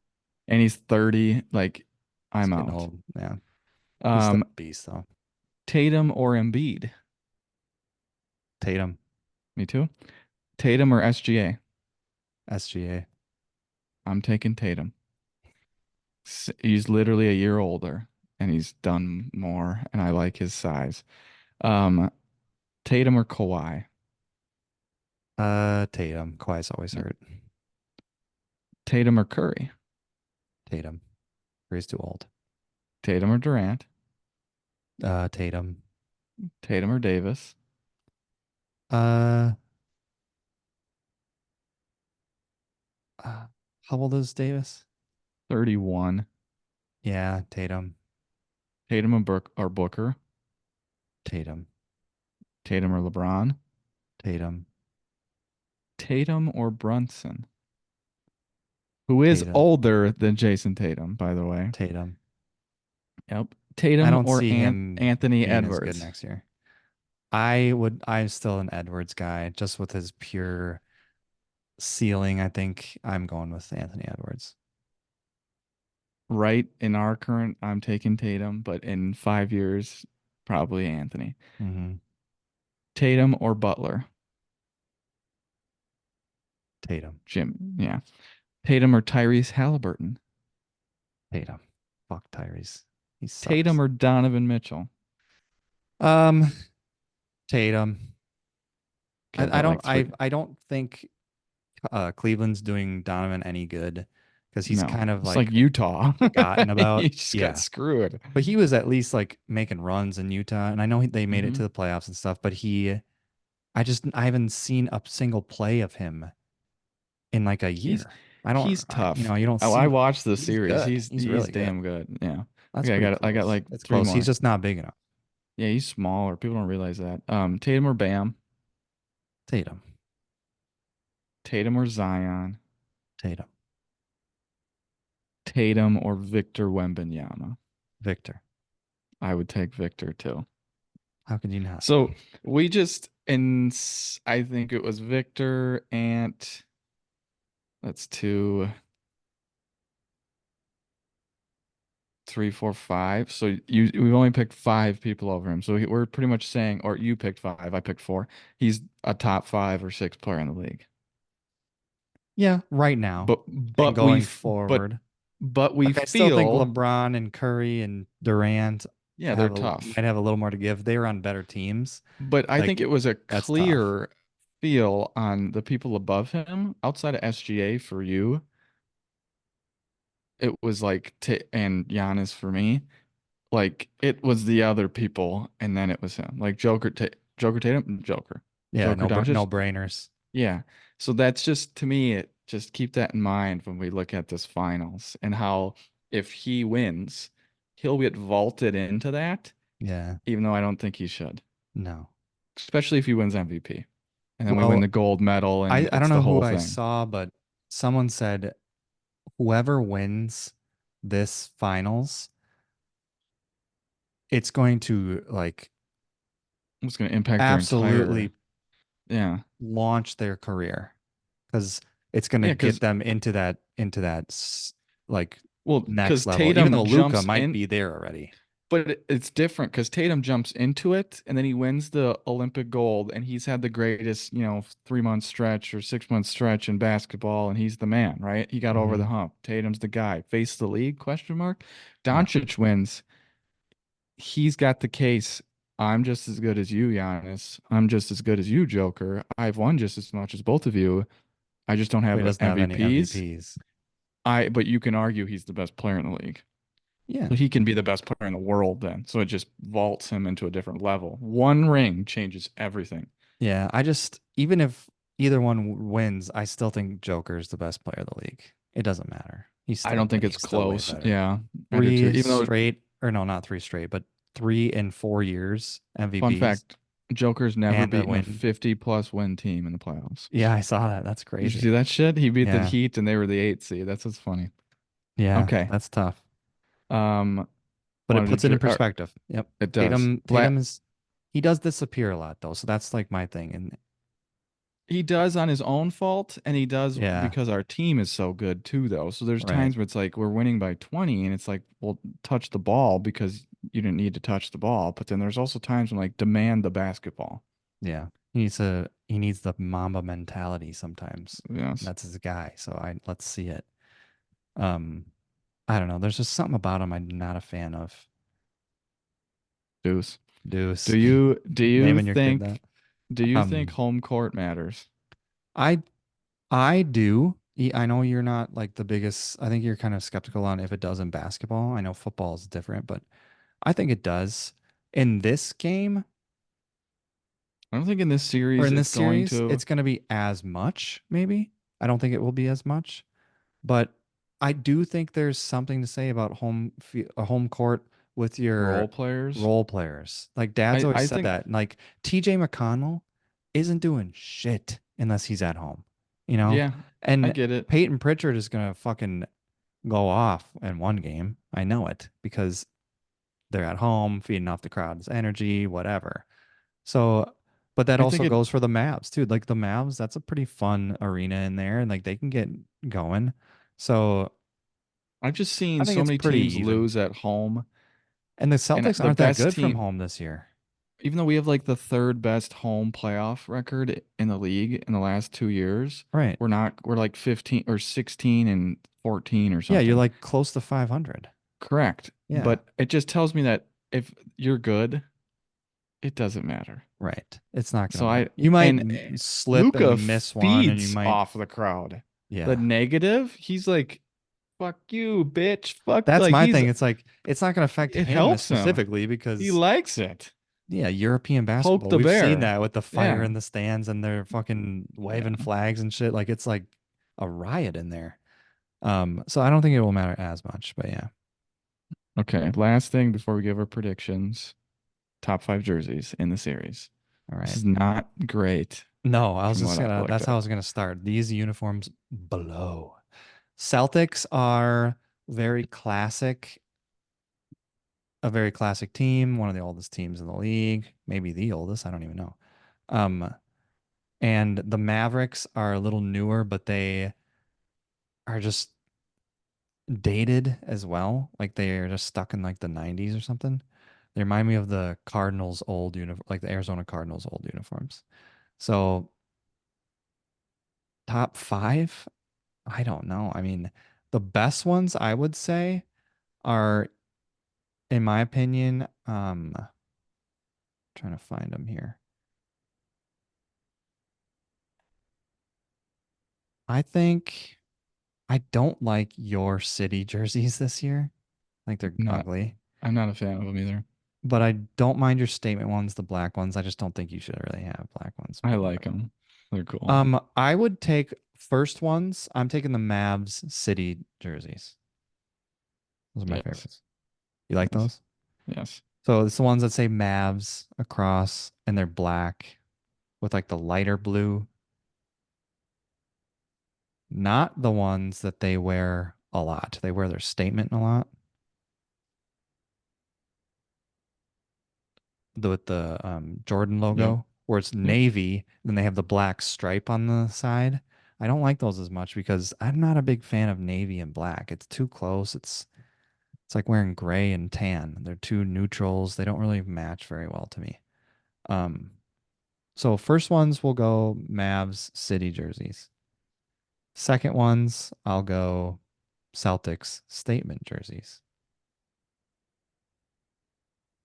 [SPEAKER 3] And he's 30, like
[SPEAKER 1] he's
[SPEAKER 3] I'm
[SPEAKER 1] getting
[SPEAKER 3] out.
[SPEAKER 1] old. Yeah, he's still
[SPEAKER 3] Um,
[SPEAKER 1] a beast though.
[SPEAKER 3] Tatum or Embiid?
[SPEAKER 1] Tatum,
[SPEAKER 3] Me too. Tatum or SGA?
[SPEAKER 1] SGA.
[SPEAKER 3] I'm taking Tatum. He's literally a year older and he's done more, and I like his size. Um, Tatum or Kawhi?
[SPEAKER 1] Tatum. Kawhi's always
[SPEAKER 3] Yeah.
[SPEAKER 1] hurt.
[SPEAKER 3] Tatum or Curry?
[SPEAKER 1] Tatum. He's too old.
[SPEAKER 3] Tatum or Durant?
[SPEAKER 1] Tatum.
[SPEAKER 3] Tatum or Davis?
[SPEAKER 1] Uh, how old is Davis?
[SPEAKER 3] 31.
[SPEAKER 1] Yeah, Tatum.
[SPEAKER 3] Tatum or Booker?
[SPEAKER 1] Tatum.
[SPEAKER 3] Tatum or LeBron?
[SPEAKER 1] Tatum.
[SPEAKER 3] Tatum or Brunson? Who is
[SPEAKER 1] Tatum.
[SPEAKER 3] older than Jason Tatum, by the way.
[SPEAKER 1] Tatum.
[SPEAKER 3] Yep.
[SPEAKER 1] I
[SPEAKER 3] Tatum
[SPEAKER 1] don't
[SPEAKER 3] or
[SPEAKER 1] see him
[SPEAKER 3] Anthony
[SPEAKER 1] being as good
[SPEAKER 3] Edwards.
[SPEAKER 1] next year. I'm still an Edwards guy, just with his pure ceiling. I think I'm going with Anthony Edwards.
[SPEAKER 3] Right in our current, I'm taking Tatum, but in 5 years, probably Anthony.
[SPEAKER 1] Hmm.
[SPEAKER 3] Tatum or Butler?
[SPEAKER 1] Tatum.
[SPEAKER 3] Jim, yeah. Tatum or Tyrese Halliburton?
[SPEAKER 1] Tatum. Fuck Tyrese. He
[SPEAKER 3] Tatum
[SPEAKER 1] sucks.
[SPEAKER 3] or Donovan Mitchell?
[SPEAKER 1] Um, Tatum.
[SPEAKER 3] Okay,
[SPEAKER 1] I
[SPEAKER 3] that
[SPEAKER 1] don't
[SPEAKER 3] like three.
[SPEAKER 1] I don't think Cleveland's doing Donovan any good because he's
[SPEAKER 3] No,
[SPEAKER 1] kind of
[SPEAKER 3] it's like
[SPEAKER 1] like
[SPEAKER 3] Utah.
[SPEAKER 1] forgotten
[SPEAKER 3] He
[SPEAKER 1] about.
[SPEAKER 3] just got
[SPEAKER 1] Yeah.
[SPEAKER 3] screwed.
[SPEAKER 1] But he was at least like making runs in Utah, and I know they made it
[SPEAKER 3] Hmm.
[SPEAKER 1] to the playoffs and stuff. But I haven't seen a single play of him in like a
[SPEAKER 3] He's
[SPEAKER 1] year.
[SPEAKER 3] he's tough.
[SPEAKER 1] You don't
[SPEAKER 3] Oh, I
[SPEAKER 1] see.
[SPEAKER 3] watched the
[SPEAKER 1] He's
[SPEAKER 3] series.
[SPEAKER 1] good.
[SPEAKER 3] He's
[SPEAKER 1] He's
[SPEAKER 3] he's
[SPEAKER 1] really good.
[SPEAKER 3] damn good. Yeah.
[SPEAKER 1] That's
[SPEAKER 3] Okay,
[SPEAKER 1] pretty
[SPEAKER 3] I got
[SPEAKER 1] close.
[SPEAKER 3] like
[SPEAKER 1] It's
[SPEAKER 3] three
[SPEAKER 1] close. He's
[SPEAKER 3] more.
[SPEAKER 1] just not big enough.
[SPEAKER 3] Yeah, he's smaller. People don't realize that. Tatum or Bam?
[SPEAKER 1] Tatum.
[SPEAKER 3] Tatum or Zion?
[SPEAKER 1] Tatum.
[SPEAKER 3] Tatum or Victor Wembanyama?
[SPEAKER 1] Victor.
[SPEAKER 3] I would take Victor too.
[SPEAKER 1] How could you not?
[SPEAKER 3] So we just and I think it was Victor and that's two, three, four, five. So we've only picked five people over him. So we're pretty much saying, or you picked five, I picked four. He's a top 5 or 6 player in the league.
[SPEAKER 1] Yeah, right now
[SPEAKER 3] But
[SPEAKER 1] and
[SPEAKER 3] but we
[SPEAKER 1] going
[SPEAKER 3] f- but
[SPEAKER 1] forward.
[SPEAKER 3] but we
[SPEAKER 1] Like I still think
[SPEAKER 3] feel,
[SPEAKER 1] LeBron and Curry and Durant
[SPEAKER 3] yeah, they're tough.
[SPEAKER 1] might have a little more to give. They were on better teams.
[SPEAKER 3] But I
[SPEAKER 1] Like
[SPEAKER 3] think it was a
[SPEAKER 1] that's tough.
[SPEAKER 3] clear feel on the people above him outside of SGA for you. It was like t and Giannis for me. Like it was the other people, and then it was him. Like Joker Tatum, Joker,
[SPEAKER 1] Yeah,
[SPEAKER 3] Joker
[SPEAKER 1] no
[SPEAKER 3] Doncic.
[SPEAKER 1] brainers.
[SPEAKER 3] Yeah. So that's just to me. It just keep that in mind when we look at this finals and how if he wins, he'll get vaulted into that,
[SPEAKER 1] Yeah,
[SPEAKER 3] even though I don't think he should.
[SPEAKER 1] no.
[SPEAKER 3] Especially if he wins MVP, and then we win
[SPEAKER 1] Well,
[SPEAKER 3] the gold medal, and
[SPEAKER 1] I don't
[SPEAKER 3] it's the
[SPEAKER 1] know who
[SPEAKER 3] whole
[SPEAKER 1] I
[SPEAKER 3] thing.
[SPEAKER 1] saw, but someone said whoever wins this finals, it's going to like
[SPEAKER 3] It's going to impact their entire.
[SPEAKER 1] absolutely
[SPEAKER 3] Yeah.
[SPEAKER 1] launch their career because it's going to
[SPEAKER 3] Yeah,
[SPEAKER 1] get
[SPEAKER 3] because
[SPEAKER 1] them like
[SPEAKER 3] well,
[SPEAKER 1] next
[SPEAKER 3] because
[SPEAKER 1] level. Even
[SPEAKER 3] Tatum
[SPEAKER 1] though Luca
[SPEAKER 3] jumps
[SPEAKER 1] might
[SPEAKER 3] in.
[SPEAKER 1] be there already.
[SPEAKER 3] But it's different because Tatum jumps into it and then he wins the Olympic gold and he's had the greatest, 3 month stretch or 6 month stretch in basketball and he's the man, right? He got over the
[SPEAKER 1] Hmm.
[SPEAKER 3] hump. Tatum's the guy. Face the league? Question mark.
[SPEAKER 1] Yeah,
[SPEAKER 3] Doncic wins. He's got the case. I'm just as good as you, Giannis. I'm just as good as you, Joker. I've won just as much as both of you. I just don't
[SPEAKER 1] but he
[SPEAKER 3] have
[SPEAKER 1] doesn't have any
[SPEAKER 3] MVPs.
[SPEAKER 1] MVPs.
[SPEAKER 3] But you can argue he's the best player in the league.
[SPEAKER 1] Yeah,
[SPEAKER 3] So he can be the best player in the world then. So it just vaults him into a different level. One ring changes everything.
[SPEAKER 1] yeah. I just even if either one wins, I still think Joker is the best player of the league. It doesn't matter.
[SPEAKER 3] I don't think it's
[SPEAKER 1] He's still way
[SPEAKER 3] close.
[SPEAKER 1] better.
[SPEAKER 3] Yeah, I do too.
[SPEAKER 1] Three
[SPEAKER 3] Even though,
[SPEAKER 1] straight, or no, not three straight, but 3 in 4 years
[SPEAKER 3] fun
[SPEAKER 1] MVPs
[SPEAKER 3] fact, Joker's never
[SPEAKER 1] and a
[SPEAKER 3] beaten a
[SPEAKER 1] win.
[SPEAKER 3] 50 plus win team in the playoffs.
[SPEAKER 1] Yeah, I saw that. That's
[SPEAKER 3] Did you see
[SPEAKER 1] crazy.
[SPEAKER 3] that shit? He beat the
[SPEAKER 1] Yeah,
[SPEAKER 3] Heat and they were the 8th seed. That's what's funny.
[SPEAKER 1] yeah,
[SPEAKER 3] Okay.
[SPEAKER 1] that's tough.
[SPEAKER 3] Um,
[SPEAKER 1] but it
[SPEAKER 3] wanted to
[SPEAKER 1] puts it in
[SPEAKER 3] jer
[SPEAKER 1] perspective. Yep.
[SPEAKER 3] it does.
[SPEAKER 1] Tatum is he does disappear a lot though, so that's like my thing. And
[SPEAKER 3] He does on his own fault, and he does
[SPEAKER 1] yeah,
[SPEAKER 3] because our team is so good too, though. So there's
[SPEAKER 1] right.
[SPEAKER 3] times where it's like we're winning by 20, and it's like, well, touch the ball because you didn't need to touch the ball. But then there's also times when like demand the basketball.
[SPEAKER 1] Yeah. He needs the Mamba mentality sometimes. And
[SPEAKER 3] Yes,
[SPEAKER 1] that's his guy. So I let's see it. Um I don't know. There's just something about him I'm not a fan of.
[SPEAKER 3] Deuce.
[SPEAKER 1] Deuce.
[SPEAKER 3] Do you
[SPEAKER 1] Naming your kid that.
[SPEAKER 3] think do you think
[SPEAKER 1] Um
[SPEAKER 3] home court matters?
[SPEAKER 1] I I do. I know you're not like the biggest. I think you're kind of skeptical on if it does in basketball. I know football is different, but I think it does. In this game
[SPEAKER 3] I don't think in this
[SPEAKER 1] or
[SPEAKER 3] series
[SPEAKER 1] in this
[SPEAKER 3] it's going
[SPEAKER 1] series,
[SPEAKER 3] to.
[SPEAKER 1] it's going to be as much, maybe. I don't think it will be as much, but I do think there's something to say about a home court with
[SPEAKER 3] Role
[SPEAKER 1] your
[SPEAKER 3] players.
[SPEAKER 1] role players. Like Dad's
[SPEAKER 3] I
[SPEAKER 1] always
[SPEAKER 3] I
[SPEAKER 1] said
[SPEAKER 3] think
[SPEAKER 1] that. Like TJ McConnell isn't doing shit unless he's at home, you know?
[SPEAKER 3] yeah, I
[SPEAKER 1] And
[SPEAKER 3] get it.
[SPEAKER 1] Peyton Pritchard is going to fucking go off in one game. I know it because they're at home feeding off the crowd's energy, whatever. So, but that
[SPEAKER 3] I think
[SPEAKER 1] also
[SPEAKER 3] it
[SPEAKER 1] goes for the Mavs too. Like the Mavs, that's a pretty fun arena in there, and like they can get going. So
[SPEAKER 3] I've just
[SPEAKER 1] I
[SPEAKER 3] seen
[SPEAKER 1] think
[SPEAKER 3] so
[SPEAKER 1] it's
[SPEAKER 3] many
[SPEAKER 1] pretty
[SPEAKER 3] teams
[SPEAKER 1] even.
[SPEAKER 3] lose at home,
[SPEAKER 1] And the
[SPEAKER 3] and
[SPEAKER 1] Celtics
[SPEAKER 3] the
[SPEAKER 1] aren't that
[SPEAKER 3] best
[SPEAKER 1] good from
[SPEAKER 3] team,
[SPEAKER 1] home this year.
[SPEAKER 3] even though we have like the third best home playoff record in the league in the last 2 years,
[SPEAKER 1] Right.
[SPEAKER 3] we're like 15 or 16 and 14 or
[SPEAKER 1] Yeah, you're
[SPEAKER 3] something.
[SPEAKER 1] like close to 500.
[SPEAKER 3] Correct.
[SPEAKER 1] Yeah.
[SPEAKER 3] But it just tells me that if you're good, it doesn't matter.
[SPEAKER 1] Right. It's not gonna
[SPEAKER 3] So
[SPEAKER 1] matter.
[SPEAKER 3] I
[SPEAKER 1] You might
[SPEAKER 3] and
[SPEAKER 1] slip
[SPEAKER 3] Luca
[SPEAKER 1] and miss one, and you
[SPEAKER 3] feeds
[SPEAKER 1] might,
[SPEAKER 3] off the crowd. The
[SPEAKER 1] yeah.
[SPEAKER 3] negative, he's like, fuck you, bitch. Fuck,
[SPEAKER 1] That's
[SPEAKER 3] like
[SPEAKER 1] my
[SPEAKER 3] he's
[SPEAKER 1] thing. It's like it's not gonna affect
[SPEAKER 3] it
[SPEAKER 1] him
[SPEAKER 3] helps him.
[SPEAKER 1] specifically
[SPEAKER 3] He
[SPEAKER 1] because
[SPEAKER 3] likes it.
[SPEAKER 1] yeah, European
[SPEAKER 3] Poke
[SPEAKER 1] basketball.
[SPEAKER 3] the
[SPEAKER 1] We've seen
[SPEAKER 3] bear.
[SPEAKER 1] that with the fire
[SPEAKER 3] Yeah.
[SPEAKER 1] in the stands and they're fucking waving
[SPEAKER 3] Yeah.
[SPEAKER 1] flags and shit. Like it's like a riot in there. So I don't think it will matter as much, but yeah.
[SPEAKER 3] Okay. Last thing before we give our predictions. Top five jerseys in the series.
[SPEAKER 1] All
[SPEAKER 3] This
[SPEAKER 1] right.
[SPEAKER 3] is not great
[SPEAKER 1] No, I was
[SPEAKER 3] from
[SPEAKER 1] just
[SPEAKER 3] what I've
[SPEAKER 1] gonna,
[SPEAKER 3] looked
[SPEAKER 1] that's how I
[SPEAKER 3] at.
[SPEAKER 1] was gonna start. These uniforms below. Celtics are very classic, a very classic team, one of the oldest teams in the league, maybe the oldest, I don't even know. Um, and the Mavericks are a little newer, but they are just dated as well. Like they are just stuck in like the 90s or something. They remind me of the Cardinals old uniform, like the Arizona Cardinals old uniforms. So top five, I don't know. I mean, the best ones I would say are, in my opinion, trying to find them here. I think I don't like your city jerseys this year. I think they're
[SPEAKER 3] Not,
[SPEAKER 1] ugly.
[SPEAKER 3] I'm not a fan of them either.
[SPEAKER 1] But I don't mind your statement ones, the black ones. I just don't think you should really have black ones,
[SPEAKER 3] I
[SPEAKER 1] but
[SPEAKER 3] like
[SPEAKER 1] whatever.
[SPEAKER 3] them. They're cool.
[SPEAKER 1] I would take first ones. I'm taking the Mavs city jerseys. Those are my
[SPEAKER 3] Yes.
[SPEAKER 1] favorites. You like
[SPEAKER 3] Yes.
[SPEAKER 1] those?
[SPEAKER 3] Yes.
[SPEAKER 1] So it's the ones that say Mavs across and they're black with like the lighter blue, not the ones that they wear a lot. They wear their statement a lot. With the Jordan
[SPEAKER 3] Yep.
[SPEAKER 1] logo, where it's
[SPEAKER 3] Yep.
[SPEAKER 1] navy, then they have the black stripe on the side. I don't like those as much because I'm not a big fan of navy and black. It's too close. It's like wearing gray and tan. They're two neutrals. They don't really match very well to me. Um, so first ones will go Mavs city jerseys. Second ones, I'll go Celtics statement jerseys.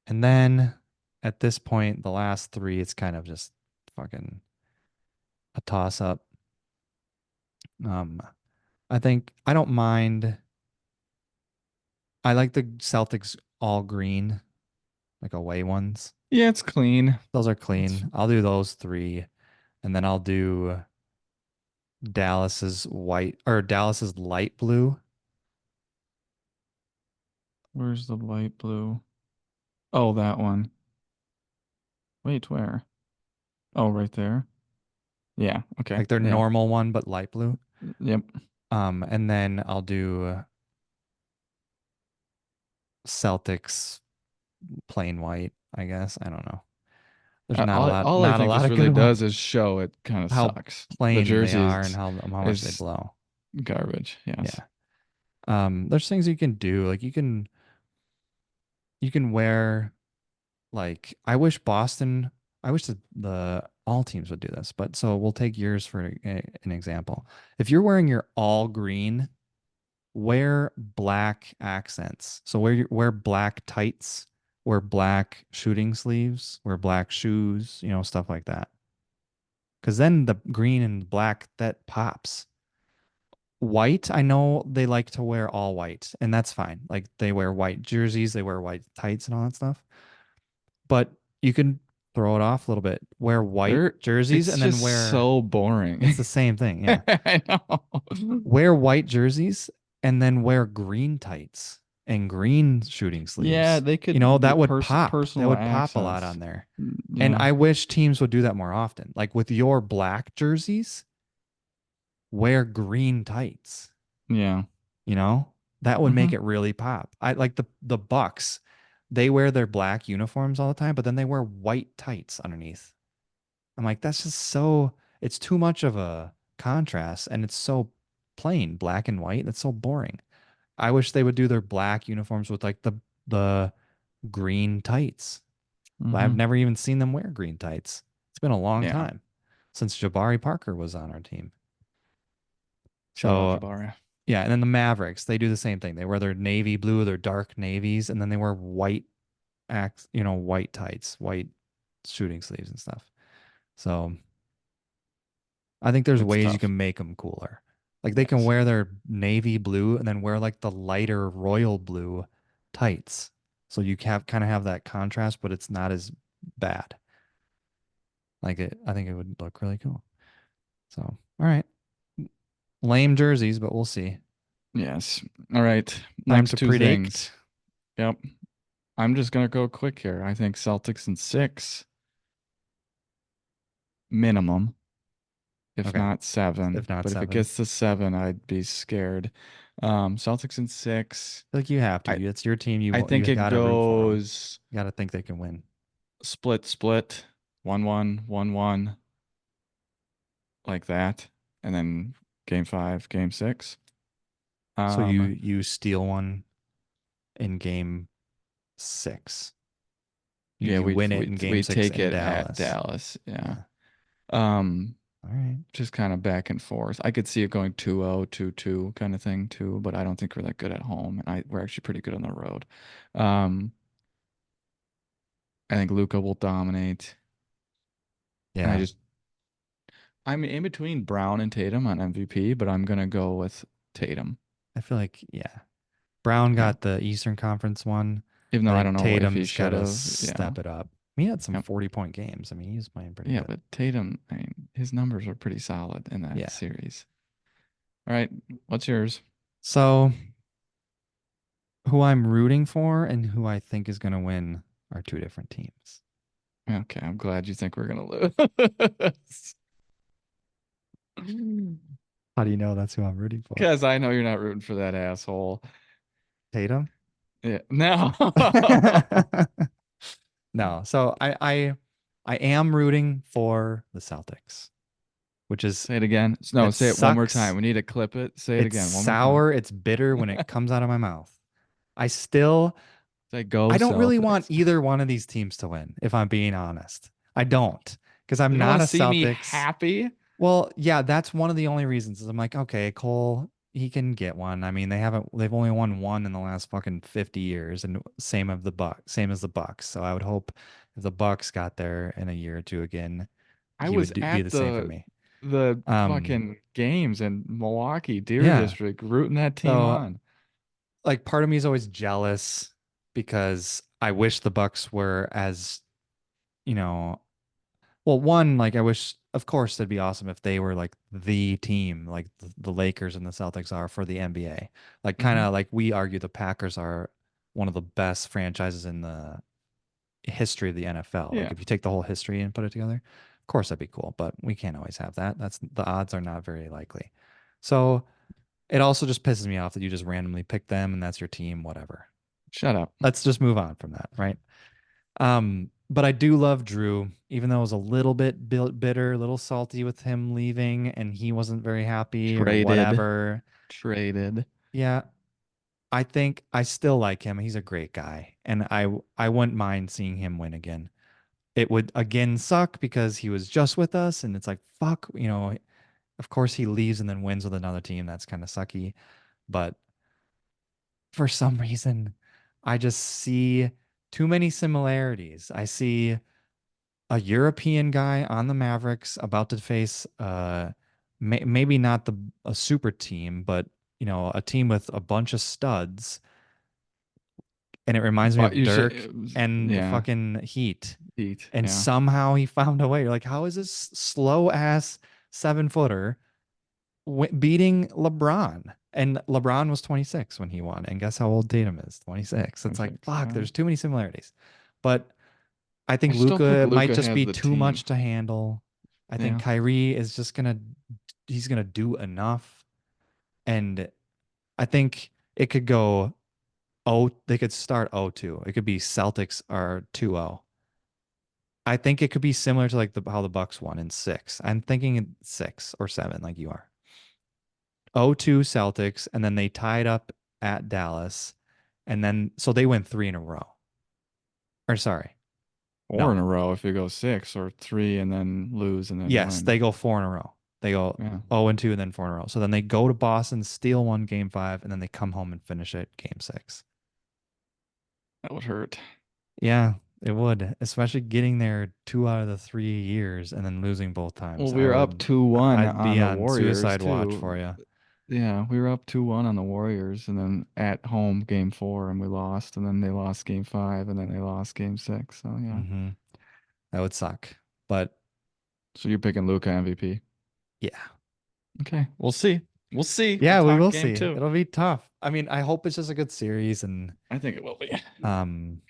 [SPEAKER 1] And then at this point, the last three, it's kind of just fucking a toss up. Um, I think I don't mind. I like the Celtics all green, like away ones.
[SPEAKER 3] Yeah, it's clean.
[SPEAKER 1] Those are
[SPEAKER 3] It's
[SPEAKER 1] clean. I'll do those three, and then I'll do Dallas's white or Dallas's light blue.
[SPEAKER 3] where's the light blue? Oh, that one. Wait, where? Oh, right there. Yeah. Okay.
[SPEAKER 1] Like their
[SPEAKER 3] Yeah.
[SPEAKER 1] normal one, but light blue.
[SPEAKER 3] Yep.
[SPEAKER 1] And then I'll do Celtics plain white, I guess. I don't know. There's
[SPEAKER 3] All I
[SPEAKER 1] not a
[SPEAKER 3] think
[SPEAKER 1] lot
[SPEAKER 3] this
[SPEAKER 1] of
[SPEAKER 3] really
[SPEAKER 1] good ones.
[SPEAKER 3] does is show it kind of
[SPEAKER 1] How
[SPEAKER 3] sucks. The
[SPEAKER 1] plain they are and
[SPEAKER 3] jerseys
[SPEAKER 1] how much they
[SPEAKER 3] is
[SPEAKER 1] blow.
[SPEAKER 3] garbage. Yes.
[SPEAKER 1] Yeah. There's things you can do. Like you can wear like I wish the all teams would do this, but so we'll take yours for an example. If you're wearing your all green, wear black accents. So wear black tights, wear black shooting sleeves, wear black shoes, stuff like that. Because then the green and black that pops. White, I know they like to wear all white, and that's fine. Like they wear white jerseys, they wear white tights and all that stuff. But you can throw it off a little bit. Wear white
[SPEAKER 3] They're
[SPEAKER 1] jerseys
[SPEAKER 3] it's
[SPEAKER 1] and then
[SPEAKER 3] just
[SPEAKER 1] wear
[SPEAKER 3] so boring.
[SPEAKER 1] it's the same thing, yeah.
[SPEAKER 3] I know.
[SPEAKER 1] Wear white jerseys and then wear green tights and green shooting
[SPEAKER 3] Yeah,
[SPEAKER 1] sleeves.
[SPEAKER 3] they could do
[SPEAKER 1] That would pop. That
[SPEAKER 3] personal
[SPEAKER 1] would pop a lot
[SPEAKER 3] accents.
[SPEAKER 1] on there. And
[SPEAKER 3] Yeah.
[SPEAKER 1] I wish teams would do that more often. Like with your black jerseys, wear green tights.
[SPEAKER 3] Yeah.
[SPEAKER 1] You know, that would
[SPEAKER 3] Hmm.
[SPEAKER 1] make it really pop. I like the Bucks. They wear their black uniforms all the time, but then they wear white tights underneath. I'm like, that's just so, it's too much of a contrast and it's so plain, black and white. That's so boring. I wish they would do their black uniforms with like the green tights. But I've
[SPEAKER 3] Hmm.
[SPEAKER 1] never even seen them wear green tights. It's been a long
[SPEAKER 3] Yeah.
[SPEAKER 1] time since Jabari Parker was on our team.
[SPEAKER 3] Shout out
[SPEAKER 1] So
[SPEAKER 3] Jabari.
[SPEAKER 1] yeah, and then the Mavericks, they do the same thing. They wear their navy blue, their dark navies, and then they wear white tights, white shooting sleeves and stuff. So I think there's
[SPEAKER 3] It's
[SPEAKER 1] ways you
[SPEAKER 3] tough.
[SPEAKER 1] can make them cooler. Like they can
[SPEAKER 3] Yes.
[SPEAKER 1] wear their navy blue and then wear like the lighter royal blue tights. So you kind of have that contrast, but it's not as bad. I think it would look really cool. So, all right. Lame jerseys, but we'll see.
[SPEAKER 3] Yes. All right.
[SPEAKER 1] Time
[SPEAKER 3] Next
[SPEAKER 1] to
[SPEAKER 3] two things.
[SPEAKER 1] predict.
[SPEAKER 3] Yep. I'm just gonna go quick here. I think Celtics in 6 minimum, if
[SPEAKER 1] Okay.
[SPEAKER 3] not 7.
[SPEAKER 1] If not
[SPEAKER 3] But if it
[SPEAKER 1] seven.
[SPEAKER 3] gets to 7, I'd be scared. Celtics in 6.
[SPEAKER 1] Like you have to.
[SPEAKER 3] I
[SPEAKER 1] It's your team.
[SPEAKER 3] I
[SPEAKER 1] You
[SPEAKER 3] think it
[SPEAKER 1] got to root for them.
[SPEAKER 3] goes
[SPEAKER 1] You got to think they can win.
[SPEAKER 3] split, 1-1, 1-1, like that, and then game 5, game 6.
[SPEAKER 1] So
[SPEAKER 3] Um,
[SPEAKER 1] you steal one in game six.
[SPEAKER 3] yeah,
[SPEAKER 1] You
[SPEAKER 3] we
[SPEAKER 1] win it
[SPEAKER 3] we
[SPEAKER 1] in game
[SPEAKER 3] we
[SPEAKER 1] six
[SPEAKER 3] take
[SPEAKER 1] in
[SPEAKER 3] it at
[SPEAKER 1] Dallas.
[SPEAKER 3] Dallas. Yeah.
[SPEAKER 1] Yeah.
[SPEAKER 3] Um,
[SPEAKER 1] All right.
[SPEAKER 3] just kind of back and forth. I could see it going 2-0, 2-2 kind of thing too, but I don't think we're that good at home, and we're actually pretty good on the road. Um, I think Luca will dominate, and
[SPEAKER 1] Yeah.
[SPEAKER 3] I'm in between Brown and Tatum on MVP, but I'm gonna go with Tatum.
[SPEAKER 1] I feel like, yeah. Brown
[SPEAKER 3] Yeah,
[SPEAKER 1] got the Eastern Conference one.
[SPEAKER 3] even
[SPEAKER 1] I
[SPEAKER 3] though I
[SPEAKER 1] think
[SPEAKER 3] don't know if he
[SPEAKER 1] Tatum's got
[SPEAKER 3] should
[SPEAKER 1] to
[SPEAKER 3] have. Yeah,
[SPEAKER 1] step it up. He had some
[SPEAKER 3] yep.
[SPEAKER 1] 40-point games. I mean, he's playing pretty
[SPEAKER 3] Yeah,
[SPEAKER 1] good.
[SPEAKER 3] but Tatum, I mean, his numbers are pretty solid in that
[SPEAKER 1] Yeah.
[SPEAKER 3] series. All right, what's yours?
[SPEAKER 1] So, who I'm rooting for and who I think is going to win are two different teams.
[SPEAKER 3] Okay, I'm glad you think we're gonna lose.
[SPEAKER 1] How do you know that's who I'm rooting for?
[SPEAKER 3] Because I know you're not rooting for that asshole.
[SPEAKER 1] Tatum?
[SPEAKER 3] Yeah. No.
[SPEAKER 1] No. So I am rooting for the Celtics, which is
[SPEAKER 3] Say it again. No,
[SPEAKER 1] it
[SPEAKER 3] say it one more
[SPEAKER 1] sucks.
[SPEAKER 3] time. We need to clip it. Say it
[SPEAKER 1] It's
[SPEAKER 3] again one more time.
[SPEAKER 1] sour, it's bitter when it comes out of my mouth. I still
[SPEAKER 3] Say go
[SPEAKER 1] I don't really want
[SPEAKER 3] Celtics.
[SPEAKER 1] either one of these teams to win, if I'm being honest. I don't, because I'm
[SPEAKER 3] You don't
[SPEAKER 1] not
[SPEAKER 3] want
[SPEAKER 1] a
[SPEAKER 3] to see me
[SPEAKER 1] Celtics.
[SPEAKER 3] happy?
[SPEAKER 1] Well, yeah, that's one of the only reasons is I'm like, okay, Cole, he can get one. I mean, they've only won one in the last fucking 50 years, and same as the Bucks. So I would hope if the Bucks got there in a year or two again,
[SPEAKER 3] I
[SPEAKER 1] he
[SPEAKER 3] was
[SPEAKER 1] would be
[SPEAKER 3] at
[SPEAKER 1] the same for me.
[SPEAKER 3] the
[SPEAKER 1] Um,
[SPEAKER 3] fucking games in Milwaukee, Deer
[SPEAKER 1] yeah.
[SPEAKER 3] District, rooting that team
[SPEAKER 1] So
[SPEAKER 3] on.
[SPEAKER 1] like part of me is always jealous because I wish the Bucks were as, you know, well, one, like I wish, of course, it'd be awesome if they were like the team, like the Lakers and the Celtics are for the NBA. Like kind
[SPEAKER 3] Hmm.
[SPEAKER 1] of like we argue the Packers are one of the best franchises in the history of the NFL. Like
[SPEAKER 3] Yeah.
[SPEAKER 1] if you take the whole history and put it together, of course that'd be cool, but we can't always have that. That's the odds are not very likely. So it also just pisses me off that you just randomly pick them and that's your team, whatever.
[SPEAKER 3] Shut up.
[SPEAKER 1] Let's just move on from that, right? But I do love Drew, even though I was a little bit bitter, a little salty with him leaving and he wasn't very happy or
[SPEAKER 3] Traded.
[SPEAKER 1] whatever.
[SPEAKER 3] Traded.
[SPEAKER 1] Yeah, I think I still like him. He's a great guy, and I wouldn't mind seeing him win again. It would again suck because he was just with us, and it's like fuck, of course he leaves and then wins with another team. That's kind of sucky, but for some reason, I just see too many similarities. I see a European guy on the Mavericks about to face maybe not a super team, but a team with a bunch of studs, and it reminds me
[SPEAKER 3] But
[SPEAKER 1] of
[SPEAKER 3] you should,
[SPEAKER 1] Dirk and the
[SPEAKER 3] yeah,
[SPEAKER 1] fucking Heat.
[SPEAKER 3] Heat.
[SPEAKER 1] And
[SPEAKER 3] Yeah.
[SPEAKER 1] somehow he found a way. You're like, how is this slow ass 7-footer beating LeBron? And LeBron was 26 when he won. And guess how old Tatum is? 26. It's like,
[SPEAKER 3] 26.
[SPEAKER 1] fuck,
[SPEAKER 3] Yeah.
[SPEAKER 1] there's too many similarities. But I
[SPEAKER 3] I
[SPEAKER 1] think
[SPEAKER 3] still think
[SPEAKER 1] Luca might
[SPEAKER 3] Luca
[SPEAKER 1] just
[SPEAKER 3] has
[SPEAKER 1] be
[SPEAKER 3] the
[SPEAKER 1] too
[SPEAKER 3] team.
[SPEAKER 1] much to handle. I think
[SPEAKER 3] Yeah.
[SPEAKER 1] Kyrie is just he's gonna do enough. And I think it could go they could start 0-2. It could be Celtics or 2-0. I think it could be similar to like how the Bucks won in 6. I'm thinking in 6 or 7, like you are. 0-2 Celtics, and then they tied up at Dallas, and then so they win 3 in a row. Or sorry,
[SPEAKER 3] Four in
[SPEAKER 1] no,
[SPEAKER 3] a row if you go six, or three and then lose and then
[SPEAKER 1] yes,
[SPEAKER 3] win.
[SPEAKER 1] they go 4 in a row. They go
[SPEAKER 3] Yeah.
[SPEAKER 1] 0-2 and then 4 in a row. So then they go to Boston, steal one game 5, and then they come home and finish it game 6.
[SPEAKER 3] That would hurt.
[SPEAKER 1] Yeah, it would, especially getting there 2 out of the 3 years and then losing both times.
[SPEAKER 3] Well, we were up 2-1
[SPEAKER 1] I'd
[SPEAKER 3] on
[SPEAKER 1] be
[SPEAKER 3] the
[SPEAKER 1] on
[SPEAKER 3] Warriors
[SPEAKER 1] suicide watch
[SPEAKER 3] too.
[SPEAKER 1] for you.
[SPEAKER 3] Yeah, we were up 2-1 on the Warriors, and then at home game 4 and we lost, and then they lost game 5, and then they lost game 6. So yeah.
[SPEAKER 1] Hmm. That would suck. But
[SPEAKER 3] So you're picking Luca MVP.
[SPEAKER 1] yeah.
[SPEAKER 3] Okay, we'll see. We'll see. We'll
[SPEAKER 1] Yeah, we
[SPEAKER 3] talk
[SPEAKER 1] will
[SPEAKER 3] game
[SPEAKER 1] see.
[SPEAKER 3] 2.
[SPEAKER 1] It'll be tough. I mean, I hope it's just a good series and
[SPEAKER 3] I think it will be.
[SPEAKER 1] um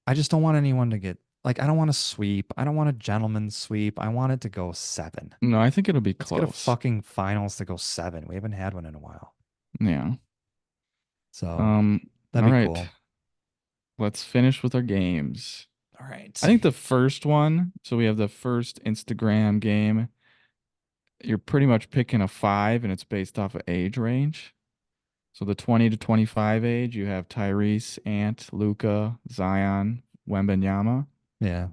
[SPEAKER 1] I just don't want anyone to get like I don't want a sweep. I don't want a gentleman's sweep. I want it to go 7.
[SPEAKER 3] No, I think it'll be
[SPEAKER 1] Let's get a
[SPEAKER 3] close.
[SPEAKER 1] fucking finals to go 7. We haven't had one in a while.
[SPEAKER 3] Yeah.
[SPEAKER 1] So
[SPEAKER 3] Um,
[SPEAKER 1] that'd
[SPEAKER 3] all
[SPEAKER 1] be
[SPEAKER 3] right.
[SPEAKER 1] cool.
[SPEAKER 3] Let's finish with our games.
[SPEAKER 1] All right.
[SPEAKER 3] I think the first one, so we have the first Instagram game. You're pretty much picking a 5, and it's based off of age range. So the 20 to 25 age, you have Tyrese, Ant, Luca, Zion, Wembanyama.
[SPEAKER 1] Yeah.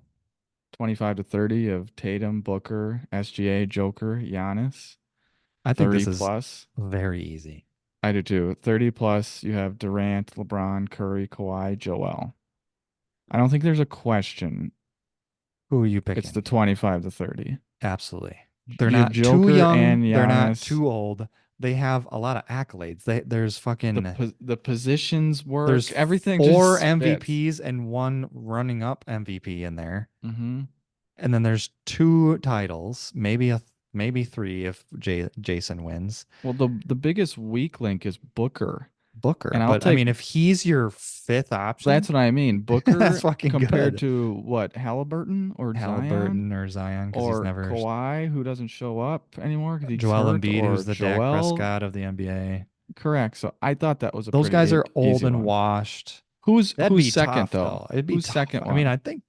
[SPEAKER 3] 25 to 30 of Tatum, Booker, SGA, Joker, Giannis.
[SPEAKER 1] I think
[SPEAKER 3] 30
[SPEAKER 1] this is
[SPEAKER 3] plus.
[SPEAKER 1] very easy.
[SPEAKER 3] I do too. 30 plus, you have Durant, LeBron, Curry, Kawhi, Joel. I don't think there's a question.
[SPEAKER 1] Who are you
[SPEAKER 3] It's
[SPEAKER 1] picking?
[SPEAKER 3] the 25 to 30.
[SPEAKER 1] Absolutely. They're
[SPEAKER 3] You have
[SPEAKER 1] not too
[SPEAKER 3] Joker
[SPEAKER 1] young.
[SPEAKER 3] and
[SPEAKER 1] They're not
[SPEAKER 3] Giannis.
[SPEAKER 1] too old. They have a lot of accolades. There's fucking
[SPEAKER 3] The positions
[SPEAKER 1] there's
[SPEAKER 3] work. Everything
[SPEAKER 1] 4
[SPEAKER 3] just fits.
[SPEAKER 1] MVPs and 1 running up MVP in there.
[SPEAKER 3] Mm-hmm.
[SPEAKER 1] And then there's 2 titles, maybe 3 if Jason wins.
[SPEAKER 3] Well, the biggest weak link is Booker.
[SPEAKER 1] Booker.
[SPEAKER 3] And I'll
[SPEAKER 1] But I
[SPEAKER 3] take
[SPEAKER 1] mean, if he's your 5th option,
[SPEAKER 3] that's what I mean.
[SPEAKER 1] that's
[SPEAKER 3] Booker
[SPEAKER 1] fucking
[SPEAKER 3] compared
[SPEAKER 1] good.
[SPEAKER 3] to what, Halliburton or Zion
[SPEAKER 1] Halliburton or Zion because he's
[SPEAKER 3] or
[SPEAKER 1] never
[SPEAKER 3] Kawhi, who doesn't show up anymore because he's
[SPEAKER 1] Joel
[SPEAKER 3] hurt,
[SPEAKER 1] Embiid,
[SPEAKER 3] or
[SPEAKER 1] who's the Dak
[SPEAKER 3] Joel.
[SPEAKER 1] Prescott of the NBA.
[SPEAKER 3] Correct. So I thought that was a
[SPEAKER 1] Those
[SPEAKER 3] pretty
[SPEAKER 1] guys are old
[SPEAKER 3] easy
[SPEAKER 1] and
[SPEAKER 3] one.
[SPEAKER 1] washed.
[SPEAKER 3] Who's
[SPEAKER 1] That'd
[SPEAKER 3] who's
[SPEAKER 1] be
[SPEAKER 3] second
[SPEAKER 1] tough,
[SPEAKER 3] though?
[SPEAKER 1] though. It'd be
[SPEAKER 3] Who's
[SPEAKER 1] tough.
[SPEAKER 3] second
[SPEAKER 1] I mean,
[SPEAKER 3] one?
[SPEAKER 1] I think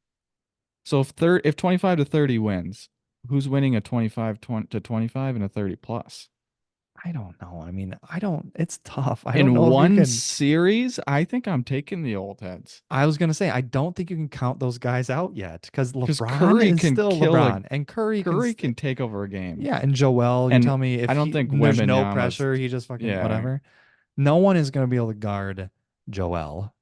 [SPEAKER 3] So if 25 to 30 wins, who's winning a 25 to 25 and a 30 plus?
[SPEAKER 1] I don't know. I mean, I don't. It's tough. I don't
[SPEAKER 3] In
[SPEAKER 1] know if you
[SPEAKER 3] one
[SPEAKER 1] can.
[SPEAKER 3] series, I think I'm taking the old heads.
[SPEAKER 1] I was gonna say I don't think you can count those guys out yet because
[SPEAKER 3] Because
[SPEAKER 1] LeBron
[SPEAKER 3] Curry
[SPEAKER 1] is
[SPEAKER 3] can
[SPEAKER 1] still
[SPEAKER 3] kill a
[SPEAKER 1] LeBron and Curry can.
[SPEAKER 3] Curry can take over a game.
[SPEAKER 1] Yeah, and Joel, you
[SPEAKER 3] And
[SPEAKER 1] tell me
[SPEAKER 3] I
[SPEAKER 1] if
[SPEAKER 3] don't think
[SPEAKER 1] there's no
[SPEAKER 3] Wembanyama's,
[SPEAKER 1] pressure, he just fucking
[SPEAKER 3] yeah,
[SPEAKER 1] whatever. No one is gonna be able to guard Joel.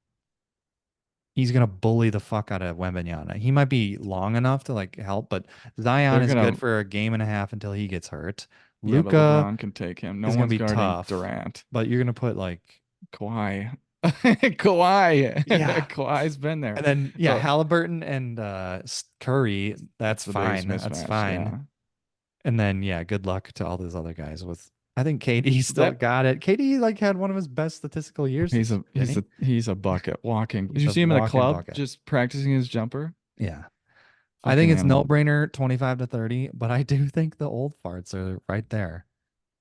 [SPEAKER 1] He's gonna bully the fuck out of Wembanyama. He might be long enough to like help, but Zion
[SPEAKER 3] they're
[SPEAKER 1] is good
[SPEAKER 3] gonna,
[SPEAKER 1] for a game and a half until he gets hurt.
[SPEAKER 3] yeah, but
[SPEAKER 1] Luca
[SPEAKER 3] LeBron can take him. No
[SPEAKER 1] is gonna
[SPEAKER 3] one's
[SPEAKER 1] be
[SPEAKER 3] guarding
[SPEAKER 1] tough,
[SPEAKER 3] Durant.
[SPEAKER 1] but you're gonna put like
[SPEAKER 3] Kawhi. Kawhi.
[SPEAKER 1] yeah,
[SPEAKER 3] Kawhi's been there.
[SPEAKER 1] and then yeah,
[SPEAKER 3] So
[SPEAKER 1] Halliburton and Curry.
[SPEAKER 3] that's
[SPEAKER 1] That's
[SPEAKER 3] the biggest
[SPEAKER 1] fine. That's
[SPEAKER 3] mismatch.
[SPEAKER 1] fine.
[SPEAKER 3] Yeah.
[SPEAKER 1] And then yeah, good luck to all those other guys. With I think KD still
[SPEAKER 3] That
[SPEAKER 1] got it. KD like had one of his best statistical years.
[SPEAKER 3] he's a
[SPEAKER 1] Didn't
[SPEAKER 3] he's
[SPEAKER 1] he?
[SPEAKER 3] a he's a bucket walking. Did
[SPEAKER 1] He's
[SPEAKER 3] you
[SPEAKER 1] a
[SPEAKER 3] see him in the
[SPEAKER 1] walking
[SPEAKER 3] club
[SPEAKER 1] bucket.
[SPEAKER 3] just practicing his jumper?
[SPEAKER 1] Yeah. I think
[SPEAKER 3] Fucking
[SPEAKER 1] it's no
[SPEAKER 3] animal.
[SPEAKER 1] brainer 25 to 30, but I do think the old farts are right there.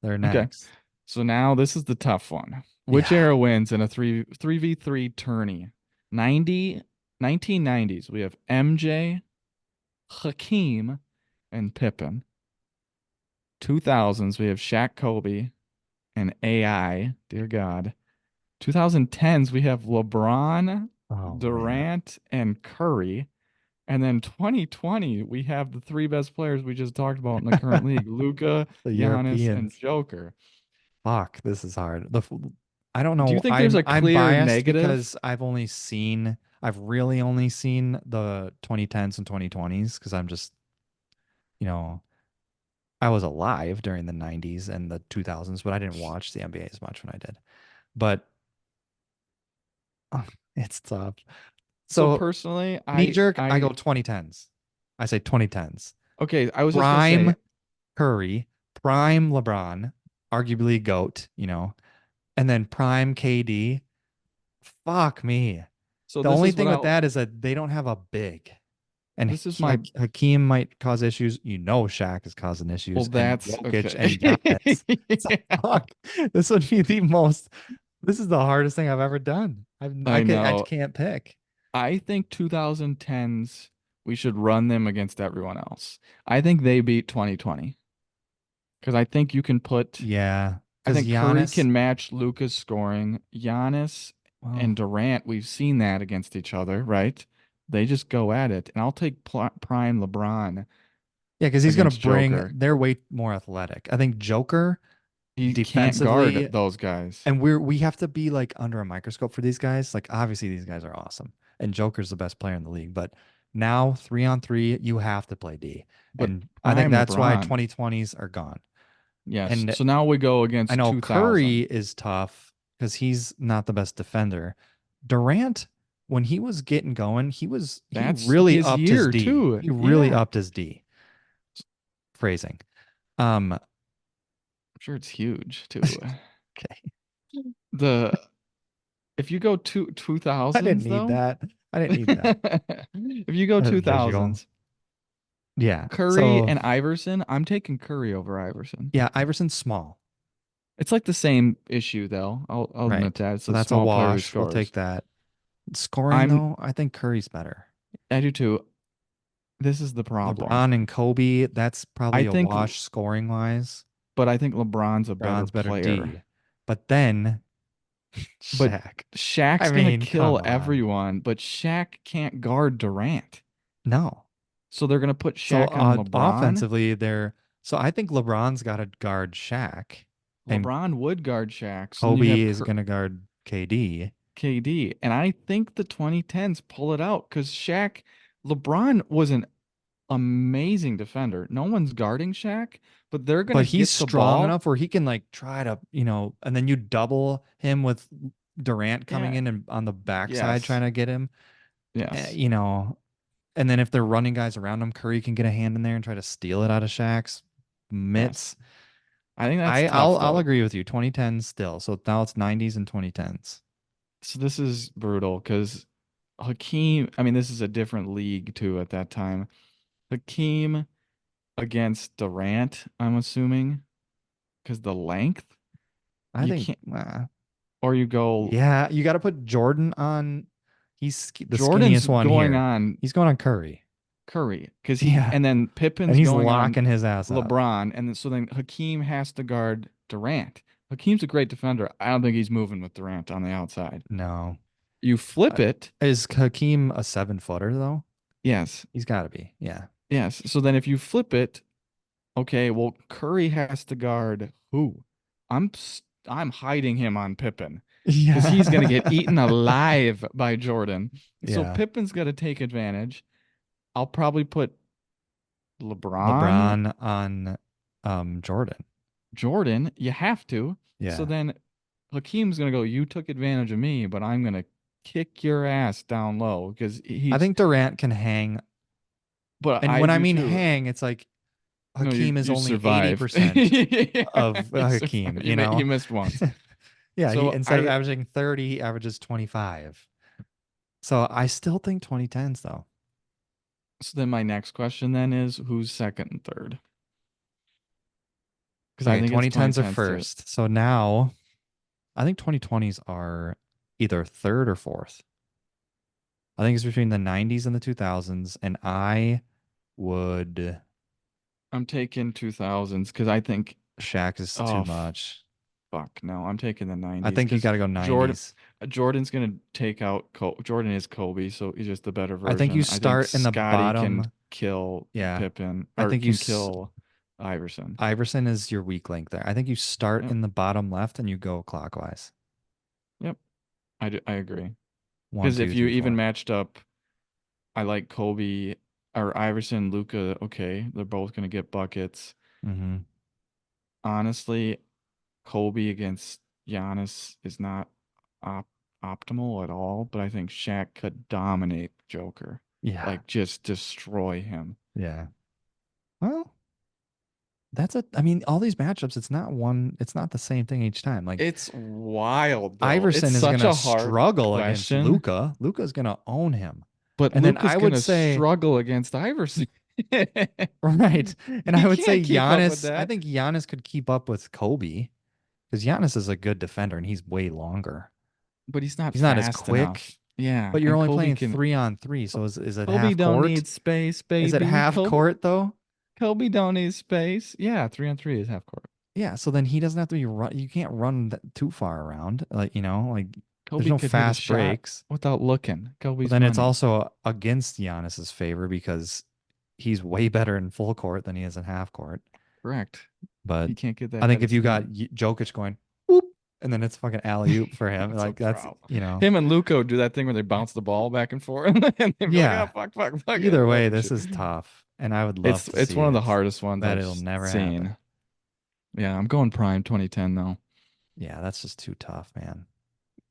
[SPEAKER 1] They're
[SPEAKER 3] Okay.
[SPEAKER 1] next.
[SPEAKER 3] So now this is the tough one. Which
[SPEAKER 1] Yeah.
[SPEAKER 3] era wins in a 3v3 tourney? 1990s. We have MJ, Hakeem, and Pippen. 2000s, we have Shaq, Kobe, and AI. Dear God. 2010s, we have LeBron,
[SPEAKER 1] Oh man.
[SPEAKER 3] Durant, and Curry. And then 2020, we have the three best players we just talked about in the current league, Luca,
[SPEAKER 1] The
[SPEAKER 3] Giannis, and
[SPEAKER 1] Europeans.
[SPEAKER 3] Joker.
[SPEAKER 1] Fuck, this is hard. I don't
[SPEAKER 3] Do you
[SPEAKER 1] know.
[SPEAKER 3] think there's
[SPEAKER 1] I'm
[SPEAKER 3] a
[SPEAKER 1] I'm
[SPEAKER 3] clear
[SPEAKER 1] biased
[SPEAKER 3] negative?
[SPEAKER 1] because I've really only seen the 2010s and 2020s because I'm just, you know, I was alive during the 90s and the 2000s, but I didn't watch the NBA as much when I did. But it's tough.
[SPEAKER 3] So
[SPEAKER 1] So
[SPEAKER 3] personally,
[SPEAKER 1] knee
[SPEAKER 3] I
[SPEAKER 1] jerk, I go
[SPEAKER 3] I
[SPEAKER 1] 2010s. I say 2010s.
[SPEAKER 3] okay, I was just gonna say,
[SPEAKER 1] Prime Curry, prime LeBron, arguably GOAT, and then prime KD. Fuck me.
[SPEAKER 3] so
[SPEAKER 1] The
[SPEAKER 3] this
[SPEAKER 1] only
[SPEAKER 3] is what
[SPEAKER 1] thing with
[SPEAKER 3] I'll
[SPEAKER 1] that is that they don't have a big. And
[SPEAKER 3] this is my
[SPEAKER 1] Hakeem might cause issues. Shaq is causing
[SPEAKER 3] well
[SPEAKER 1] issues, and
[SPEAKER 3] that's
[SPEAKER 1] Jokic and
[SPEAKER 3] okay.
[SPEAKER 1] Giannis. So
[SPEAKER 3] Yeah,
[SPEAKER 1] fuck, this would be the most. This is the hardest thing I've ever done.
[SPEAKER 3] I
[SPEAKER 1] I
[SPEAKER 3] know.
[SPEAKER 1] can't pick.
[SPEAKER 3] I think 2010s we should run them against everyone else. I think they beat 2020 because I think you can put
[SPEAKER 1] Yeah,
[SPEAKER 3] I
[SPEAKER 1] because
[SPEAKER 3] think Curry
[SPEAKER 1] Giannis.
[SPEAKER 3] can match Luca's scoring. Giannis and
[SPEAKER 1] Well,
[SPEAKER 3] Durant, we've seen that against each other, right? They just go at it. And I'll take prime LeBron
[SPEAKER 1] yeah, because he's gonna
[SPEAKER 3] against
[SPEAKER 1] bring.
[SPEAKER 3] Joker.
[SPEAKER 1] They're way more athletic. I think Joker
[SPEAKER 3] He can't guard
[SPEAKER 1] defensively,
[SPEAKER 3] those guys.
[SPEAKER 1] and we have to be like under a microscope for these guys. Like obviously these guys are awesome, and Joker's the best player in the league. But now 3-on-3, you have to play D,
[SPEAKER 3] But
[SPEAKER 1] and I think
[SPEAKER 3] prime
[SPEAKER 1] that's why
[SPEAKER 3] LeBron.
[SPEAKER 1] 2020s are gone.
[SPEAKER 3] Yes.
[SPEAKER 1] And
[SPEAKER 3] So now we go
[SPEAKER 1] I
[SPEAKER 3] against
[SPEAKER 1] know Curry
[SPEAKER 3] 2000.
[SPEAKER 1] is tough because he's not the best defender. Durant, when he was getting going, he
[SPEAKER 3] That's
[SPEAKER 1] really
[SPEAKER 3] his
[SPEAKER 1] upped his
[SPEAKER 3] year
[SPEAKER 1] D.
[SPEAKER 3] too.
[SPEAKER 1] He really
[SPEAKER 3] Yeah.
[SPEAKER 1] upped his D phrasing. Um,
[SPEAKER 3] I'm sure it's huge too.
[SPEAKER 1] okay.
[SPEAKER 3] The if you go two
[SPEAKER 1] I didn't
[SPEAKER 3] thousands
[SPEAKER 1] need
[SPEAKER 3] though,
[SPEAKER 1] that. I didn't need that.
[SPEAKER 3] if you go
[SPEAKER 1] That
[SPEAKER 3] two
[SPEAKER 1] visual.
[SPEAKER 3] thousands,
[SPEAKER 1] Yeah.
[SPEAKER 3] Curry
[SPEAKER 1] So
[SPEAKER 3] and Iverson, I'm taking Curry over Iverson.
[SPEAKER 1] yeah, Iverson's small.
[SPEAKER 3] It's like the same issue though. I'll admit
[SPEAKER 1] Right.
[SPEAKER 3] that it's
[SPEAKER 1] So
[SPEAKER 3] a
[SPEAKER 1] that's a
[SPEAKER 3] small player who
[SPEAKER 1] wash. We'll take
[SPEAKER 3] scores.
[SPEAKER 1] that. Scoring
[SPEAKER 3] I'm
[SPEAKER 1] though, I think Curry's better.
[SPEAKER 3] I do too. This is the problem.
[SPEAKER 1] LeBron and Kobe, that's
[SPEAKER 3] I
[SPEAKER 1] probably a
[SPEAKER 3] think,
[SPEAKER 1] wash scoring wise.
[SPEAKER 3] but I think LeBron's a better
[SPEAKER 1] LeBron's better
[SPEAKER 3] player.
[SPEAKER 1] D. But then
[SPEAKER 3] But
[SPEAKER 1] Shaq. I
[SPEAKER 3] Shaq's gonna
[SPEAKER 1] mean, come
[SPEAKER 3] kill
[SPEAKER 1] on.
[SPEAKER 3] everyone, but Shaq can't guard Durant.
[SPEAKER 1] No.
[SPEAKER 3] So they're gonna put
[SPEAKER 1] So
[SPEAKER 3] Shaq on LeBron.
[SPEAKER 1] offensively, so I think LeBron's got to guard Shaq, and
[SPEAKER 3] LeBron would guard Shaq. So then you
[SPEAKER 1] Kobe
[SPEAKER 3] have
[SPEAKER 1] is going to guard KD.
[SPEAKER 3] KD. And I think the 2010s pull it out because LeBron was an amazing defender. No one's guarding Shaq, but they're gonna
[SPEAKER 1] But he's
[SPEAKER 3] get the
[SPEAKER 1] strong
[SPEAKER 3] ball.
[SPEAKER 1] enough where he can like try to, and then you double him with Durant coming
[SPEAKER 3] Yeah.
[SPEAKER 1] in and on the backside
[SPEAKER 3] Yes.
[SPEAKER 1] trying to get him.
[SPEAKER 3] Yes.
[SPEAKER 1] You know, and then if they're running guys around him, Curry can get a hand in there and try to steal it out of Shaq's
[SPEAKER 3] Yes.
[SPEAKER 1] mitts.
[SPEAKER 3] I think that's tough
[SPEAKER 1] I'll
[SPEAKER 3] though.
[SPEAKER 1] agree with you. 2010s still. So now it's 90s and 2010s.
[SPEAKER 3] So this is brutal because Hakeem, I mean, this is a different league too at that time. Hakeem against Durant, I'm assuming, because the length,
[SPEAKER 1] I
[SPEAKER 3] you
[SPEAKER 1] think
[SPEAKER 3] can't, or you go,
[SPEAKER 1] yeah, you got to put Jordan on. The
[SPEAKER 3] Jordan's
[SPEAKER 1] skinniest one
[SPEAKER 3] going
[SPEAKER 1] here.
[SPEAKER 3] on
[SPEAKER 1] He's going on Curry.
[SPEAKER 3] Curry because
[SPEAKER 1] Yeah.
[SPEAKER 3] and then
[SPEAKER 1] And
[SPEAKER 3] Pippen's
[SPEAKER 1] he's
[SPEAKER 3] going on
[SPEAKER 1] locking his ass up.
[SPEAKER 3] LeBron, and then so then Hakeem has to guard Durant. Hakeem's a great defender. I don't think he's moving with Durant on the outside.
[SPEAKER 1] No.
[SPEAKER 3] You flip
[SPEAKER 1] Uh,
[SPEAKER 3] it,
[SPEAKER 1] Is Hakeem a 7-footer though?
[SPEAKER 3] yes,
[SPEAKER 1] He's got to be. Yeah.
[SPEAKER 3] yes. So then if you flip it, okay, well Curry has to guard who? I'm hiding him on Pippen because he's gonna get
[SPEAKER 1] Yeah.
[SPEAKER 3] eaten alive by Jordan. So
[SPEAKER 1] Yeah.
[SPEAKER 3] Pippen's gonna take advantage. I'll probably put LeBron
[SPEAKER 1] LeBron on Jordan.
[SPEAKER 3] Jordan, you have to. So
[SPEAKER 1] Yeah.
[SPEAKER 3] then Hakeem's gonna go, you took advantage of me, but I'm gonna kick your ass down low because
[SPEAKER 1] I
[SPEAKER 3] he's
[SPEAKER 1] think Durant can hang.
[SPEAKER 3] but
[SPEAKER 1] And
[SPEAKER 3] I
[SPEAKER 1] when I
[SPEAKER 3] do
[SPEAKER 1] mean
[SPEAKER 3] too.
[SPEAKER 1] hang, it's like
[SPEAKER 3] No,
[SPEAKER 1] Hakeem is
[SPEAKER 3] you
[SPEAKER 1] only
[SPEAKER 3] survive.
[SPEAKER 1] 80%
[SPEAKER 3] Yeah,
[SPEAKER 1] of
[SPEAKER 3] you
[SPEAKER 1] Hakeem,
[SPEAKER 3] survive. You missed once.
[SPEAKER 1] Yeah, he
[SPEAKER 3] So
[SPEAKER 1] instead of averaging 30, he averages 25. So I still think 2010s though.
[SPEAKER 3] so then my next question then is who's second and third? Because I
[SPEAKER 1] Okay,
[SPEAKER 3] think it's
[SPEAKER 1] 2010s are
[SPEAKER 3] 2010s too.
[SPEAKER 1] first. So now I think 2020s are either third or fourth. I think it's between the 90s and the 2000s, and I would
[SPEAKER 3] I'm taking 2000s because I think,
[SPEAKER 1] Shaq is
[SPEAKER 3] oh,
[SPEAKER 1] too much.
[SPEAKER 3] fuck, no, I'm taking the
[SPEAKER 1] I
[SPEAKER 3] 90s
[SPEAKER 1] think you
[SPEAKER 3] because
[SPEAKER 1] got to go
[SPEAKER 3] Jordan,
[SPEAKER 1] 90s.
[SPEAKER 3] Jordan's gonna take out Jordan is Kobe, so he's just the better
[SPEAKER 1] I think you
[SPEAKER 3] version. I think
[SPEAKER 1] start in the
[SPEAKER 3] Scotty can
[SPEAKER 1] bottom.
[SPEAKER 3] kill
[SPEAKER 1] Yeah,
[SPEAKER 3] Pippen
[SPEAKER 1] I
[SPEAKER 3] or
[SPEAKER 1] think you
[SPEAKER 3] can kill Iverson.
[SPEAKER 1] Iverson is your weak link there. I think you start
[SPEAKER 3] Yep,
[SPEAKER 1] in the bottom left and you go clockwise.
[SPEAKER 3] yep, I agree.
[SPEAKER 1] One,
[SPEAKER 3] Because if
[SPEAKER 1] two,
[SPEAKER 3] you
[SPEAKER 1] three,
[SPEAKER 3] even
[SPEAKER 1] four.
[SPEAKER 3] matched up, I like Kobe or Iverson, Luca. Okay, they're both gonna get buckets.
[SPEAKER 1] Mm-hmm.
[SPEAKER 3] Honestly, Kobe against Giannis is not op optimal at all, but I think Shaq could dominate Joker.
[SPEAKER 1] Yeah,
[SPEAKER 3] Like just destroy him.
[SPEAKER 1] yeah. Well, I mean, all these matchups, it's not the same thing each time. Like
[SPEAKER 3] It's wild though. It's
[SPEAKER 1] Iverson is
[SPEAKER 3] such
[SPEAKER 1] gonna
[SPEAKER 3] a hard
[SPEAKER 1] struggle against
[SPEAKER 3] question,
[SPEAKER 1] Luca. Luca's gonna own him.
[SPEAKER 3] but
[SPEAKER 1] And then
[SPEAKER 3] Luka's
[SPEAKER 1] I would
[SPEAKER 3] gonna
[SPEAKER 1] say,
[SPEAKER 3] struggle against Iverson.
[SPEAKER 1] right. And I
[SPEAKER 3] He
[SPEAKER 1] would say
[SPEAKER 3] can't keep up with
[SPEAKER 1] I
[SPEAKER 3] that.
[SPEAKER 1] think Giannis could keep up with Kobe because Giannis is a good defender and he's way longer.
[SPEAKER 3] But he's not
[SPEAKER 1] He's not as
[SPEAKER 3] fast
[SPEAKER 1] quick,
[SPEAKER 3] enough. Yeah,
[SPEAKER 1] but you're
[SPEAKER 3] and
[SPEAKER 1] only
[SPEAKER 3] Kobe
[SPEAKER 1] playing
[SPEAKER 3] can.
[SPEAKER 1] 3-on-3. So is it
[SPEAKER 3] Kobe
[SPEAKER 1] half
[SPEAKER 3] don't
[SPEAKER 1] court?
[SPEAKER 3] need space,
[SPEAKER 1] Is it
[SPEAKER 3] baby.
[SPEAKER 1] half court though?
[SPEAKER 3] Kobe don't need space. Yeah, 3-on-3 is half court.
[SPEAKER 1] Yeah, so then he doesn't have to be run. You can't run too far around. Like, like there's
[SPEAKER 3] Kobe
[SPEAKER 1] no
[SPEAKER 3] could hit a
[SPEAKER 1] fast
[SPEAKER 3] shot
[SPEAKER 1] breaks.
[SPEAKER 3] without looking.
[SPEAKER 1] But
[SPEAKER 3] Kobe's
[SPEAKER 1] then it's
[SPEAKER 3] money.
[SPEAKER 1] also against Giannis's favor because he's way better in full court than he is in half court.
[SPEAKER 3] Correct.
[SPEAKER 1] But
[SPEAKER 3] He can't get
[SPEAKER 1] I
[SPEAKER 3] that
[SPEAKER 1] think
[SPEAKER 3] head of
[SPEAKER 1] if you got
[SPEAKER 3] steam.
[SPEAKER 1] Jokic going whoop, and then it's fucking alley oop for him,
[SPEAKER 3] That's a
[SPEAKER 1] like that's
[SPEAKER 3] problem.
[SPEAKER 1] you know,
[SPEAKER 3] Him and Luco do that thing where they bounce the ball back and forth, and they'd be like, "Oh
[SPEAKER 1] yeah.
[SPEAKER 3] fuck, fuck, fuck," and
[SPEAKER 1] Either
[SPEAKER 3] go up
[SPEAKER 1] way,
[SPEAKER 3] and
[SPEAKER 1] this
[SPEAKER 3] shoot.
[SPEAKER 1] is tough, and I would love to
[SPEAKER 3] It's
[SPEAKER 1] see
[SPEAKER 3] one of the
[SPEAKER 1] it,
[SPEAKER 3] hardest ones
[SPEAKER 1] but
[SPEAKER 3] I've
[SPEAKER 1] it'll never happen.
[SPEAKER 3] seen. Yeah, I'm going prime 2010 though.
[SPEAKER 1] Yeah, that's just too tough, man.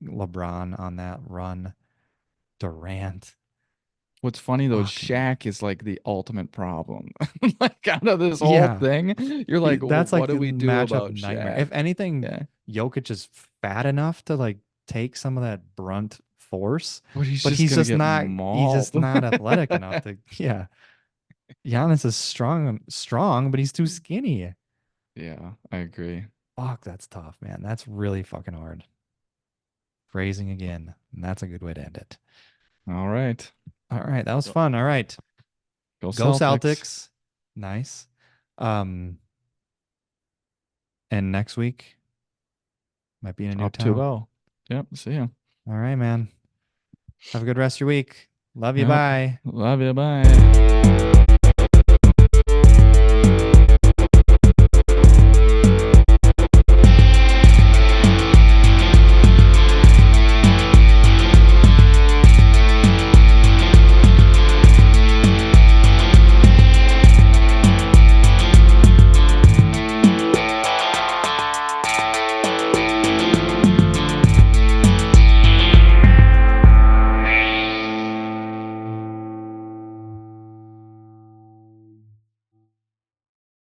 [SPEAKER 1] LeBron on that run, Durant.
[SPEAKER 3] What's funny though is
[SPEAKER 1] Fuck me.
[SPEAKER 3] Shaq is like the ultimate problem. Like out of this whole
[SPEAKER 1] Yeah,
[SPEAKER 3] thing, you're like, well,
[SPEAKER 1] that's like
[SPEAKER 3] what do
[SPEAKER 1] the
[SPEAKER 3] we do
[SPEAKER 1] matchup
[SPEAKER 3] about
[SPEAKER 1] nightmare.
[SPEAKER 3] Shaq?
[SPEAKER 1] If anything,
[SPEAKER 3] Yeah,
[SPEAKER 1] Jokic is fat enough to like take some of that brunt force,
[SPEAKER 3] but he's
[SPEAKER 1] but
[SPEAKER 3] just
[SPEAKER 1] he's
[SPEAKER 3] gonna
[SPEAKER 1] just
[SPEAKER 3] get
[SPEAKER 1] not he's
[SPEAKER 3] mauled.
[SPEAKER 1] just not athletic enough to yeah. Giannis is strong, but he's too skinny.
[SPEAKER 3] Yeah, I agree.
[SPEAKER 1] Fuck, that's tough, man. That's really fucking hard. Phrasing again. And that's a good way to end it.
[SPEAKER 3] All right,
[SPEAKER 1] All right, that was
[SPEAKER 3] go,
[SPEAKER 1] fun. All right.
[SPEAKER 3] go
[SPEAKER 1] Go
[SPEAKER 3] Celtics.
[SPEAKER 1] Celtics. Nice. Um, and next week might be in a new
[SPEAKER 3] Up
[SPEAKER 1] town.
[SPEAKER 3] 2-0. Yep, see ya.
[SPEAKER 1] All right, man. Have a good rest of your week. Love you.
[SPEAKER 3] Yep,
[SPEAKER 1] Bye.
[SPEAKER 3] love you. Bye.